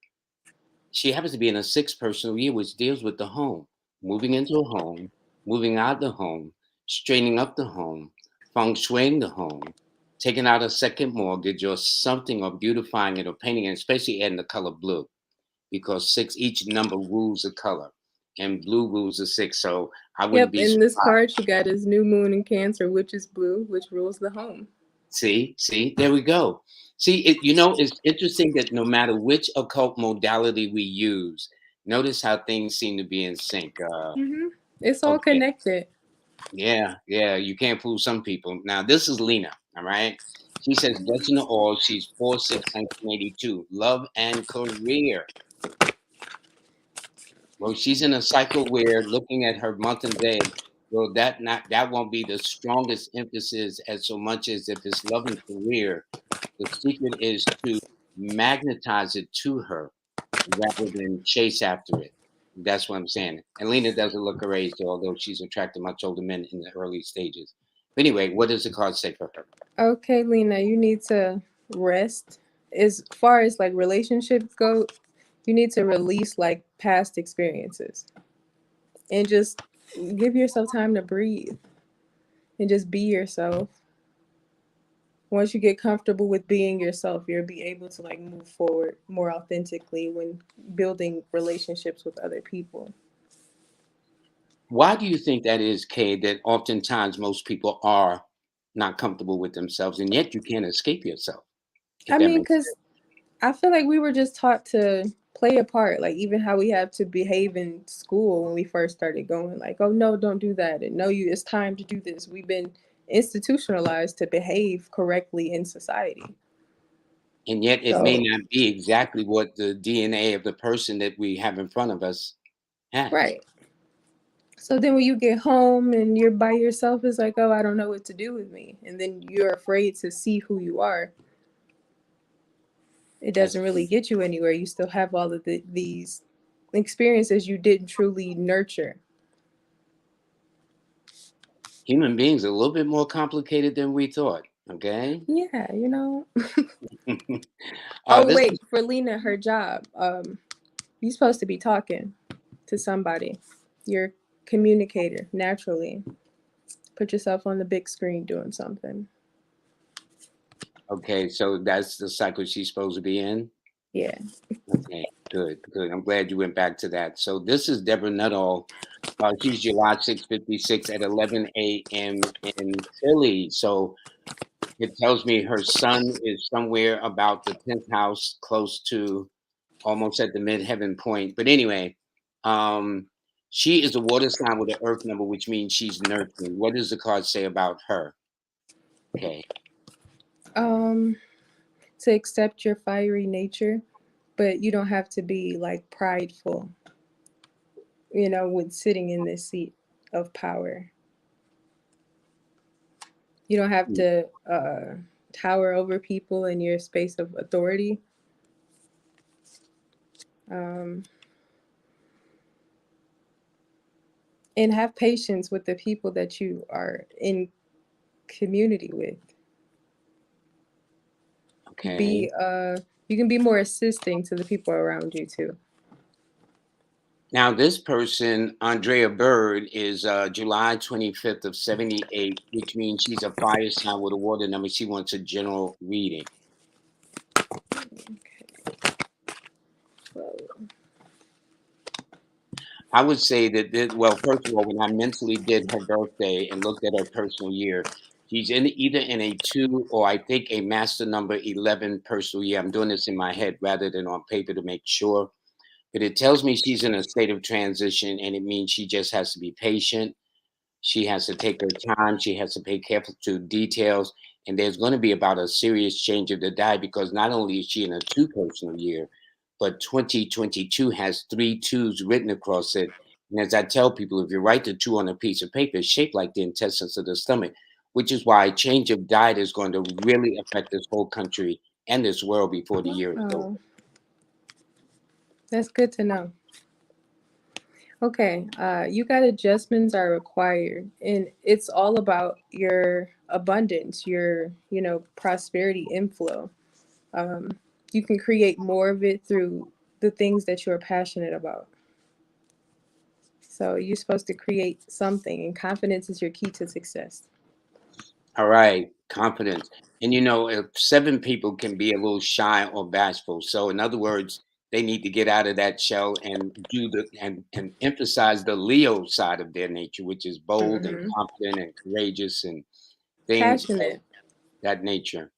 she happens to be in a sixth personal year, which deals with the home, moving into a home, moving out the home, straightening up the home, feng shuiing the home, taking out a second mortgage or something, or beautifying it or painting it, especially adding the color blue, because six, each number rules a color, and blue rules the six. So I wouldn't Yep, be in this surprised. card she got is new moon in Cancer, which is blue, which rules the home. See, there we go. See, it's interesting that no matter which occult modality we use, notice how things seem to be in sync. Hmm. It's all Okay, connected. yeah, you can't fool some people. Now, this is Lena, all right? She says, Blessing to all, she's 4/6/1982, love and career. Well, she's in a cycle where looking at her month and day, well, that won't be the strongest emphasis as so much as if it's love and career. The secret is to magnetize it to her rather than chase after it. That's what I'm saying. And Lena doesn't look her age, although she's attracted much older men in the early stages. But anyway, what does the card say for her? Okay, Lena, you need to rest. As far as like relationships go, you need to release like past experiences and just give yourself time to breathe and just be yourself. Once you get comfortable with being yourself, you'll be able to like move forward more authentically when building relationships with other people. Why do you think that is, Kay, that oftentimes most people are not comfortable with themselves and yet you can't escape yourself, if I that mean, makes because I feel like we were just taught to play a part, like even how we have to behave in school when we first started going, like, oh no, don't do that, and no, you, it's time to do this. We've been institutionalized to behave correctly in society. and yet it may So, not be exactly what the DNA of the person that we have in front of us has. right. So then when you get home and you're by yourself, it's like, oh, I don't know what to do with me. And then you're afraid to see who you are. It That's doesn't really get you anywhere. You still have all of these experiences you didn't truly nurture. human beings are a little bit more complicated than we thought. Okay. Yeah, you know. uh, Oh this is wait, for Lena, her job. You're supposed to be talking to somebody. You're a communicator naturally. Put yourself on the big screen doing something. okay. So that's the cycle she's supposed to be in. Yeah. Okay, good. I'm glad you went back to that. So this is Deborah Nuttall. She's July 6/56 at 11 a.m. in Philly. So it tells me her sun is somewhere about the 10th house, close to almost at the midheaven point. But anyway, um, she is a water sign with an earth number, which means she's nurturing. What does the card say about her? Okay. Um, to accept your fiery nature, but you don't have to be like prideful, when sitting in this seat of power. You don't have Hmm, to tower over people in your space of authority. Um, and have patience with the people that you are in community with. okay. Be You can be more assisting to the people around you too. Now, this person, Andrea Bird, is July 25th of 78, which means she's a fire sign with a water number. She wants a general reading. Well, I would say that, well, first of all, when I mentally did her birthday and looked at her personal year, she's in either in a 2 or I think a master number 11 personal year. I'm doing this in my head rather than on paper to make sure. But it tells me she's in a state of transition, and it means she just has to be patient. She has to take her time. She has to pay careful to details. And there's going to be about a serious change of the die because not only is she in a 2 personal year, but 2022 has 3 2s written across it. And as I tell people, if you write the 2 on a piece of paper, it's shaped like the intestines of the stomach, which is why a change of diet is going to really affect this whole country and this world before the year is over. oh, that's good to know. Okay, you got adjustments are required, and it's all about your abundance, your prosperity inflow. Um, you can create more of it through the things that you're passionate about. So you're supposed to create something, and confidence is your key to success. All right, confidence. And if 7 people can be a little shy or bashful, so in other words, they need to get out of that shell and do and emphasize the Leo side of their nature, which is bold and Hmm. confident and courageous and things of Passionate. that nature.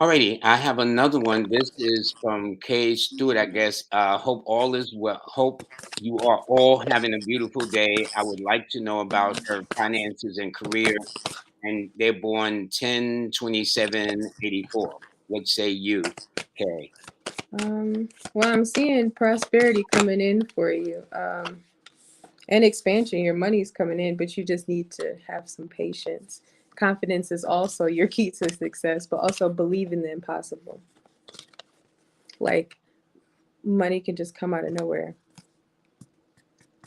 Alrighty, I have another one. This is from Kay Stewart, I guess. Hope all is well. Hope you are all having a beautiful day. I would like to know about her finances and career, and they're born 10/27/84. What say you? Okay. Well, I'm seeing prosperity coming in for you, and expansion. Your money's coming in, but you just need to have some patience. Confidence is also your key to success, but also believe in the impossible. Like money can just come out of nowhere.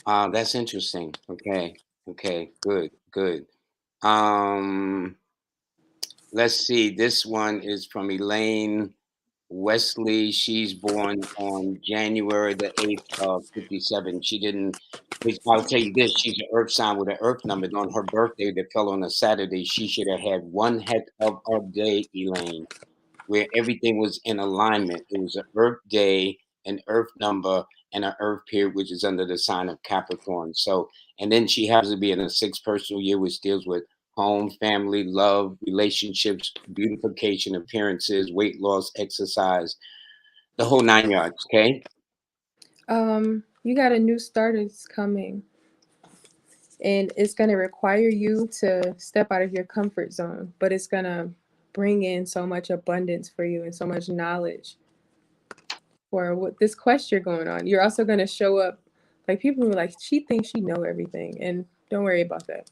That's interesting. Okay. Okay. Good. Good. Um, let's see. This one is from Elaine Wesley. She's born on January the 8th of 57. She didn't, I'll tell you this, she's an earth sign with an earth number. And on her birthday that fell on a Saturday, she should have had one heck of a day, Elaine, where everything was in alignment. It was an Earth day, an Earth number, and an Earth period, which is under the sign of Capricorn. So, and then she happens to be in a 6 personal year, which deals with home, family, love, relationships, beautification, appearances, weight loss, exercise, the whole 9 yards. Okay. You got a new start is coming, and it's going to require you to step out of your comfort zone, but it's going to bring in so much abundance for you and so much knowledge for what this quest you're going on. You're also going to show up like people who are like, she thinks she know everything, and don't worry about that.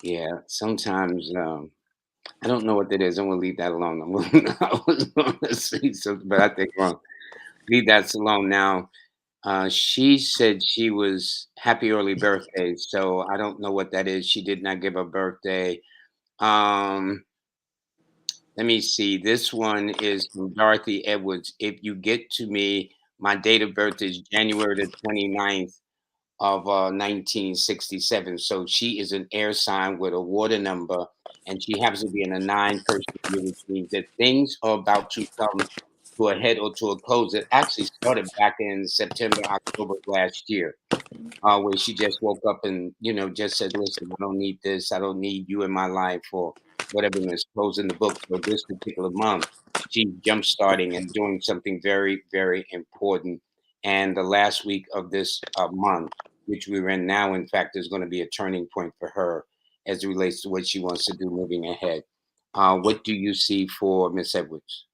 Yeah. Sometimes I don't know what that is. I'm gonna leave that alone. I was going to say something, but I think wrong. Leave that alone now. She said she was happy early birthday, so I don't know what that is. She did not give a birthday. Um, Let me see. This one is from Dorothy Edwards. If you get to me, my date of birth is January the 29th of 1967. So she is an air sign with a water number, and she happens to be in a 9 person year, which means that things are about to come to a head or to a close. It actually started back in September, October of last year, where she just woke up and just said, "Listen, I don't need this. I don't need you in my life," or whatever. And is closing the book for this particular month. She's jump starting and doing something very, very important. And the last week of this month, which we're in now, in fact, is going to be a turning point for her as it relates to what she wants to do moving ahead. What do you see for Miss Edwards?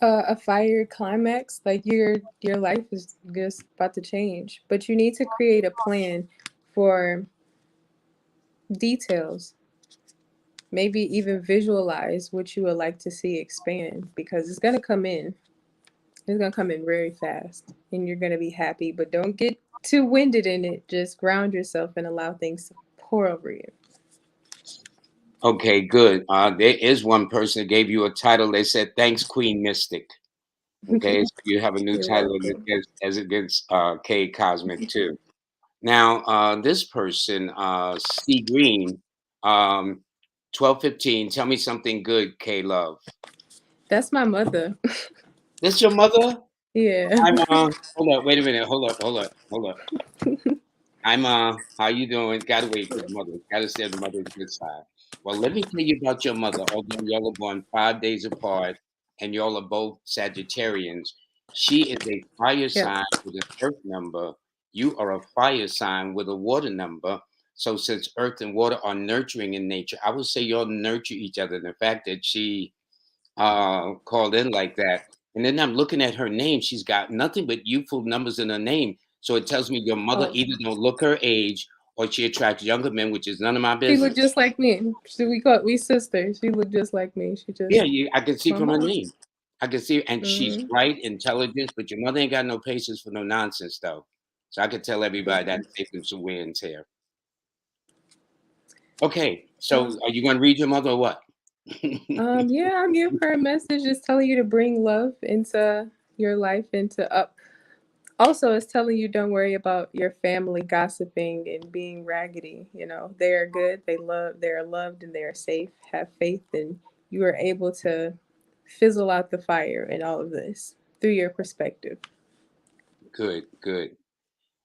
A fire climax, like your life is just about to change, but you need to create a plan for details. Maybe even visualize what you would like to see expand because it's going to come in. It's going to come in very fast and you're going to be happy, but don't get too winded in it. Just ground yourself and allow things to pour over you. Okay, good. There is one person that gave you a title. They said, "Thanks, Queen Mystic." Okay, so you have a new You're title welcome. as against K Cosmic too. Now, this person, C Green, 1215. Tell me something good, K Love. That's my mother. This your mother? Yeah. I'm hold up, wait a minute, hold up. I'm how you doing? Gotta wait for the mother. Gotta stay on the mother's good side. Well, let me tell you about your mother. Although y'all are born 5 days apart and y'all are both Sagittarians, she is a fire Yeah. sign with an earth number. You are a fire sign with a water number. So since earth and water are nurturing in nature, I would say y'all nurture each other. And the fact that she called in like that. And then I'm looking at her name. She's got nothing but youthful numbers in her name. So it tells me your mother Oh, either don't look her age or she attracts younger men, which is none of my she looked business. just like me. We sisters. She looked just like me. She Yeah, just I can see my from her mom. name. I can see, and she's Hmm. bright, intelligent, but your mother ain't got no patience for no nonsense, though. So I could tell everybody that take them some wear and tear. Okay, Uh, so are you going to read your mother or what? yeah, I'll give her a message just telling you to bring love into your life, into up. Also, it's telling you don't worry about your family gossiping and being raggedy. You know, they are good, they are loved, and they are safe. Have faith, and you are able to fizzle out the fire in all of this through your perspective. Good, good.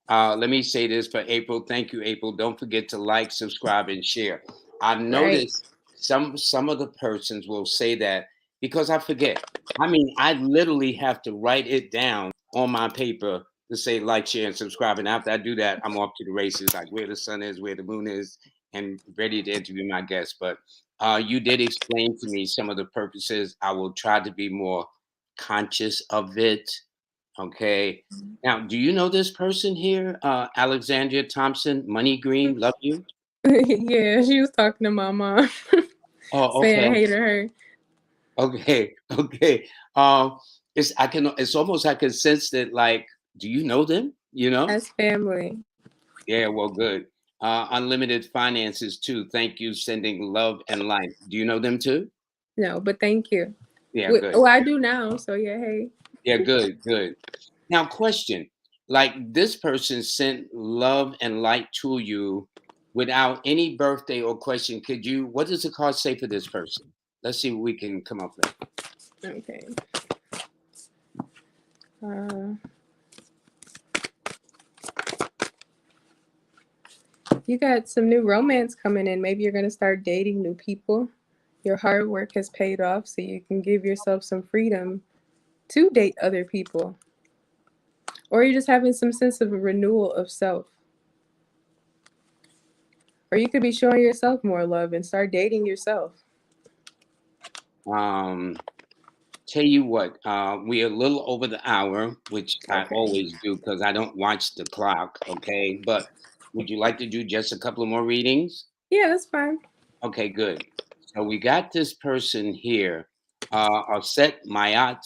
Let me say this for April. Thank you, April. Don't forget to like, subscribe, and share. I've Right. noticed some of the persons will say that because I forget. I mean, I literally have to write it down on my paper to say like, share, and subscribe. And after I do that, I'm off to the races, like where the sun is, where the moon is, and ready to interview my guests. But you did explain to me some of the purposes. I will try to be more conscious of it. Okay. Now, do you know this person here? Alexandria Thompson, Money Green, love you. Yeah, she was talking to my mom, Oh, saying okay. hey to her. Okay. Okay. Um, it's almost I can sense that like, do you know them? You know? As family. Yeah, well, good. Unlimited finances too. Thank you. Sending love and light. Do you know them too? No, but thank you. Yeah, good. Oh, I do now. So yeah, hey. Yeah, good, good. Now, question. Like this person sent love and light to you without any birthday or question. What does the card say for this person? Let's see what we can come up with. Okay. Uh, you got some new romance coming in. Maybe you're gonna start dating new people. Your hard work has paid off, so you can give yourself some freedom to date other people. Or you're just having some sense of a renewal of self. Or you could be showing yourself more love and start dating yourself. Um, Tell you what, we're a little over the hour, which I Okay. always do because I don't watch the clock. Okay. But would you like to do just a couple of more readings? Yeah, that's fine. Okay, good. So we got this person here, Aset Mayat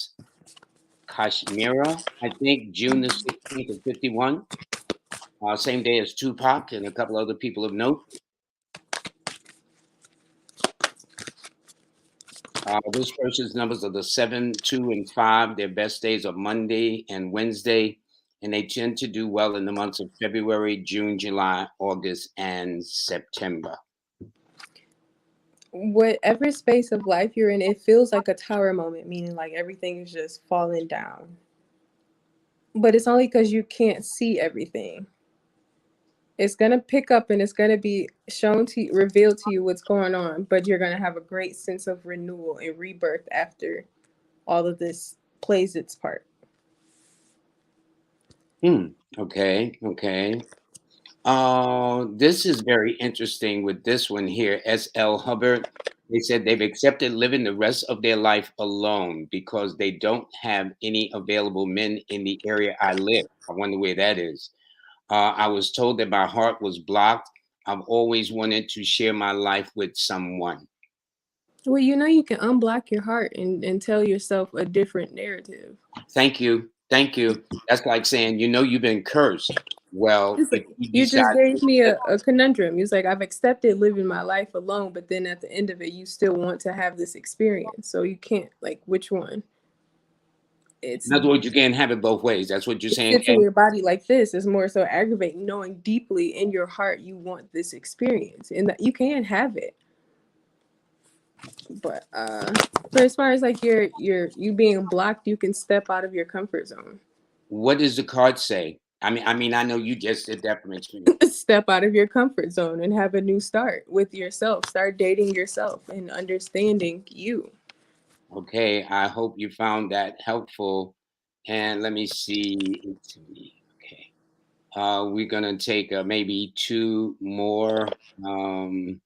Kashmira, I think June the 16th of 51, same day as Tupac and a couple other people of note. This person's numbers are the 7, 2, and 5. Their best days are Monday and Wednesday, and they tend to do well in the months of February, June, July, August, and September. Whatever space of life you're in, it feels like a tower moment, meaning like everything is just falling down. But it's only because you can't see everything. It's gonna pick up and it's gonna be shown to you, revealed to you what's going on, but you're gonna have a great sense of renewal and rebirth after all of this plays its part. Hmm. Okay. Okay. This is very interesting with this one here. S.L. Hubbard. They said they've accepted living the rest of their life alone because they don't have any available men in the area I live. I wonder where that is. I was told that my heart was blocked. I've always wanted to share my life with someone. Well, you know you can unblock your heart and tell yourself a different narrative. Thank you. Thank you. That's like saying, you've been cursed. Well, It's if like, you you just decide to gave me accept, a conundrum. It's like I've accepted living my life alone, but then at the end of it, you still want to have this experience. So you can't like which one? It's In other words, you can't have it both ways. That's what you're it saying, sits in Kay? your body like this. It's more so aggravating, knowing deeply in your heart you want this experience, and that you can have it. But but as far as like you being blocked, you can step out of your comfort zone. What does the card say? I mean, I know you just did that from experience. Step out of your comfort zone and have a new start with yourself. Start dating yourself and understanding you. Okay, I hope you found that helpful. And let me see. Okay. We're gonna take maybe two more. Um,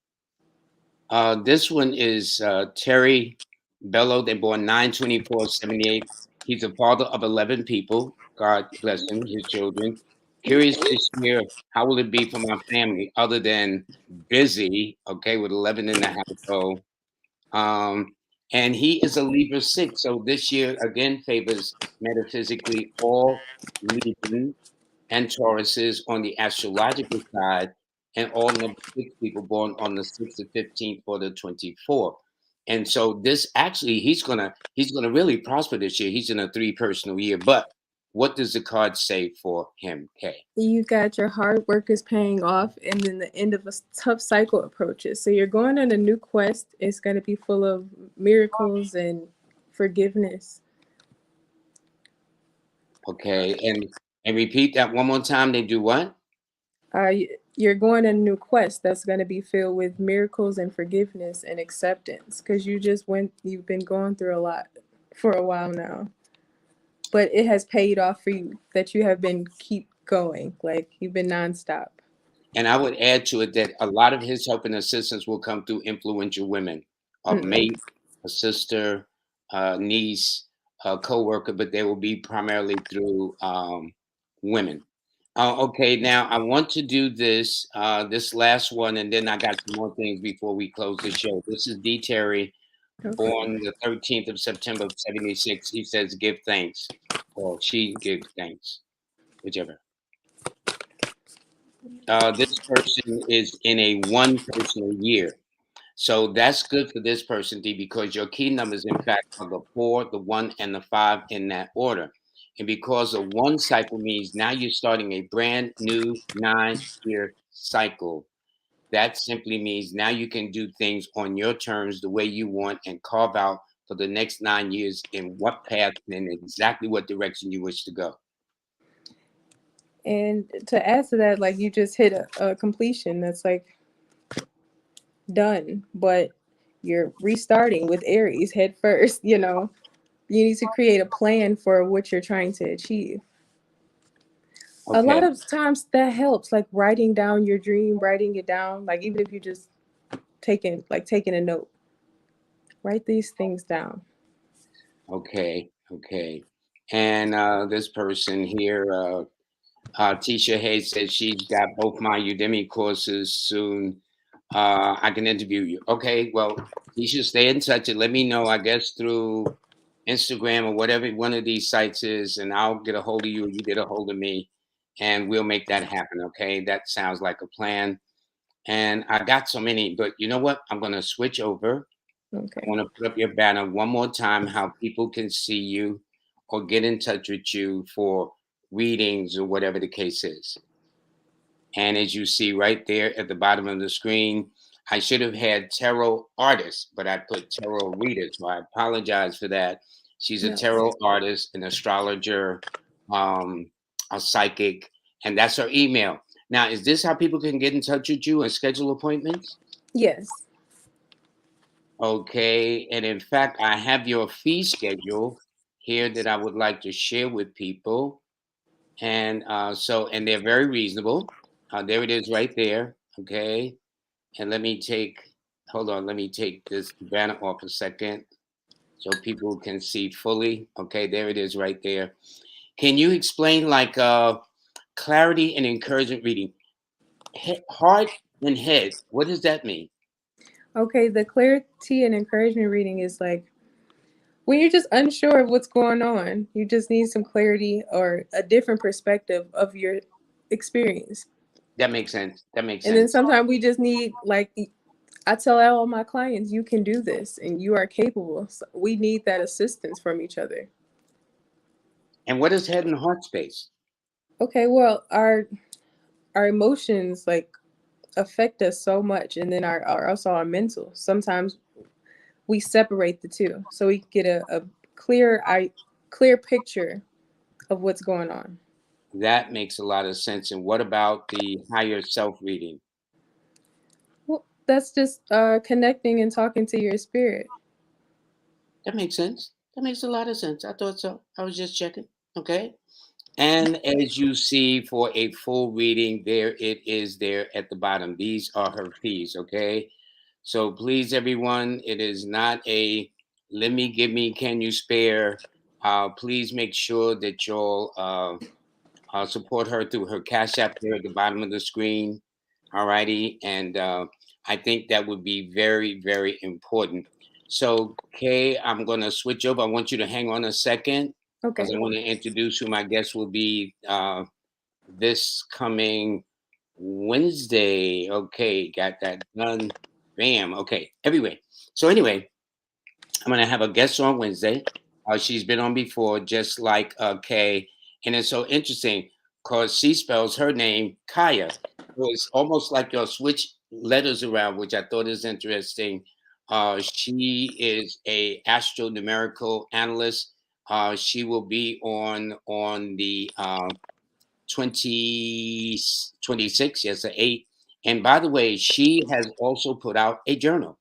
this one is Terry Bello. They born 9/24/78. He's a father of 11 people. God bless him, his children. Curious this year, how will it be for my family other than busy, okay, with 11 in the household? Um, and he is a Libra 6. So this year, again, favors metaphysically all Libra and Tauruses on the astrological side, and all number six people born on the 6th, the 15th, or the 24th. And so this actually he's gonna really prosper this year. He's in a three personal year. But what does the card say for him, Kay? You got your hard work is paying off, and then the end of a tough cycle approaches. So you're going on a new quest. It's going to be full of miracles and forgiveness. Okay, and repeat that one more time. They do what? You're going on a new quest that's going to be filled with miracles and forgiveness and acceptance because you've been going through a lot for a while now, but it has paid off for you that you have been keep going, like you've been nonstop. And I would add to it that a lot of his help and assistance will come through influential women, a Mm-mm. mate, a sister, niece, a co-worker, but they will be primarily through women. Okay, now I want to do this last one, and then I got some more things before we close the show. This is D. Terry, Okay. born the 13th of September of 76. He says, give thanks, or she gives thanks, whichever. This person is in a one personal year. So that's good for this person, D, because your key numbers, in fact, are the four, the one, and the five in that order. And because of one cycle means now you're starting a brand new 9-year cycle. That simply means now you can do things on your terms the way you want and carve out for the next 9 years in what path and exactly what direction you wish to go. And to add to that, like you just hit a completion that's like done, but you're restarting with Aries head first. You need to create a plan for what you're trying to achieve. A Okay. lot of times that helps, like writing down your dream, writing it down, like even if you just taking a note, write these things down. Okay. Okay. And this person here, Tisha Hayes says she's got both my Udemy courses soon. I can interview you. Okay, well, Tisha, stay in touch and let me know, I guess, through Instagram or whatever one of these sites is, and I'll get a hold of you, you get a hold of me, and we'll make that happen. Okay, that sounds like a plan. And I got so many, but you know what? I'm going to switch over. I Okay. want to put up your banner one more time, how people can see you or get in touch with you for readings or whatever the case is. And as you see right there at the bottom of the screen, I should have had tarot artist, but I put tarot reader. So I apologize for that. She's a No. tarot artist, an astrologer, um, a psychic, and that's her email. Now, is this how people can get in touch with you and schedule appointments? Yes. Okay. And in fact, I have your fee schedule here that I would like to share with people. And and they're very reasonable. There it is right there. Okay. And hold on, let me take this banner off a second so people can see fully. Okay, there it is right there. Can you explain like clarity and encouragement reading? Heart and head, what does that mean? Okay, the clarity and encouragement reading is like when you're just unsure of what's going on, you just need some clarity or a different perspective of your experience. That makes sense. That makes And then sense. sometimes we just need, like, I tell all my clients, you can do this and you are capable. So we need that assistance from each other. And what is head and heart space? Okay, well, our emotions like affect us so much, and then our also our mental. Sometimes we separate the two so we get a clear picture of what's going on. That makes a lot of sense. And what about the higher self reading? Well, that's just connecting and talking to your spirit. That makes sense. That makes a lot of sense. I thought so. I was just checking. Okay. And as you see for a full reading, there it is there at the bottom. These are her fees. Okay. So please, everyone, it is not a let me, give me, can you spare? Please make sure that you'll support her through her Cash App there at the bottom of the screen. All righty. And I think that would be very, very important. So, Kay, I'm going to switch over. I want you to hang on a second because Okay. I want to introduce who my guest will be this coming Wednesday. Okay, got that done. Bam. Okay. Anyway, I'm gonna have a guest on Wednesday. She's been on before, just like Kay, and it's so interesting because she spells her name Kaya. So it's almost like you'll switch letters around, which I thought is interesting. She is a astronumerical analyst. She will be on the 2026, yes, an 8. And by the way, she has also put out a journal.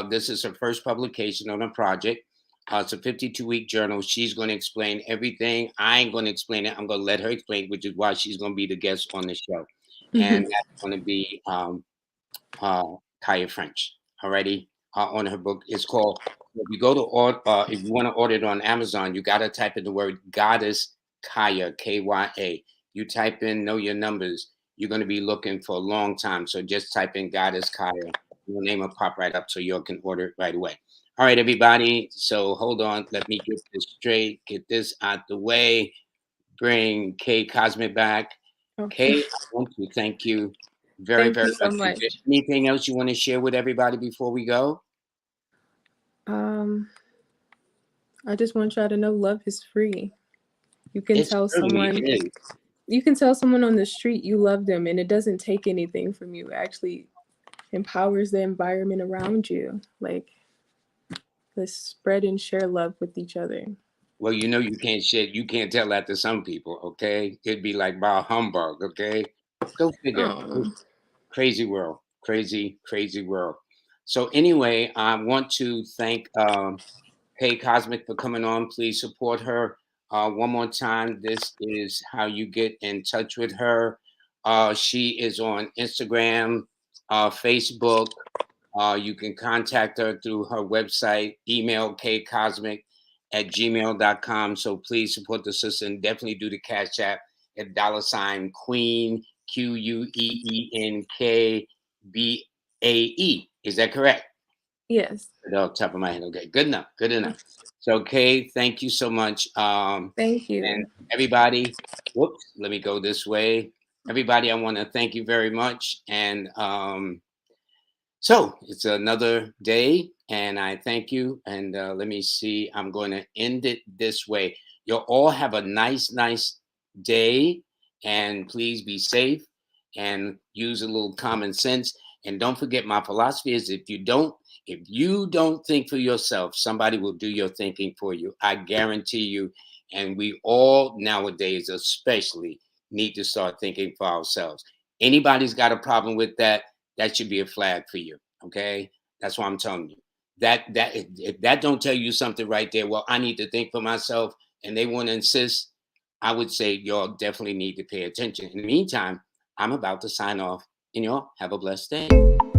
This is her first publication on a project. It's a 52-week journal. She's going to explain everything. I ain't going to explain it. I'm going to let her explain, which is why she's going to be the guest on the show. And Hmm. that's going to be Kaya French. Already on her book. It's called. If you go to if you want to order it on Amazon, you got to type in the word Goddess Kaya, Kya. You type in know your numbers. You're going to be looking for a long time. So just type in Goddess Kaya. Your name will pop right up, so you can order it right away. All right, everybody. So hold on. Let me get this straight. Get this out the way. Bring K Cosmic back. Kay, Okay. I want to thank you very, Thank very you so much. Is there much. anything else you want to share with everybody before we go? Um, I just want y'all to know love is free. You can It tell certainly someone is. you can tell someone on the street you love them, and it doesn't take anything from you. It actually empowers the environment around you. Like, let's spread and share love with each other. Well, you know you can't share. You can't tell that to some people. Okay, it'd be like bar humbug. Okay, go figure. Oh, Crazy world. Crazy, crazy world. So anyway, I want to thank Hey Cosmic for coming on. Please support her. One more time, this is how you get in touch with her. She is on Instagram, Facebook. You can contact her through her website, email kcosmic@gmail.com. So please support the sister and definitely do the Cash App at $ Queen, QUEENKBAE. Is that correct? yes. Off the top of my head. Okay, good enough. Good enough. So, Kay, thank you so much. Thank And you. everybody, whoops, let me go this way. Everybody, I want to thank you very much. And so it's another day, and I thank you. And let me see, I'm going to end it this way. You'll all have a nice, nice day, and please be safe and use a little common sense. And don't forget, my philosophy is if you don't think for yourself, somebody will do your thinking for you. I guarantee you. And we all nowadays, especially, need to start thinking for ourselves. Anybody's got a problem with that, that should be a flag for you. Okay, that's what I'm telling you. That if that don't tell you something right there, well, I need to think for myself, and they want to insist. I would say y'all definitely need to pay attention. In the meantime, I'm about to sign off, and y'all have a blessed day.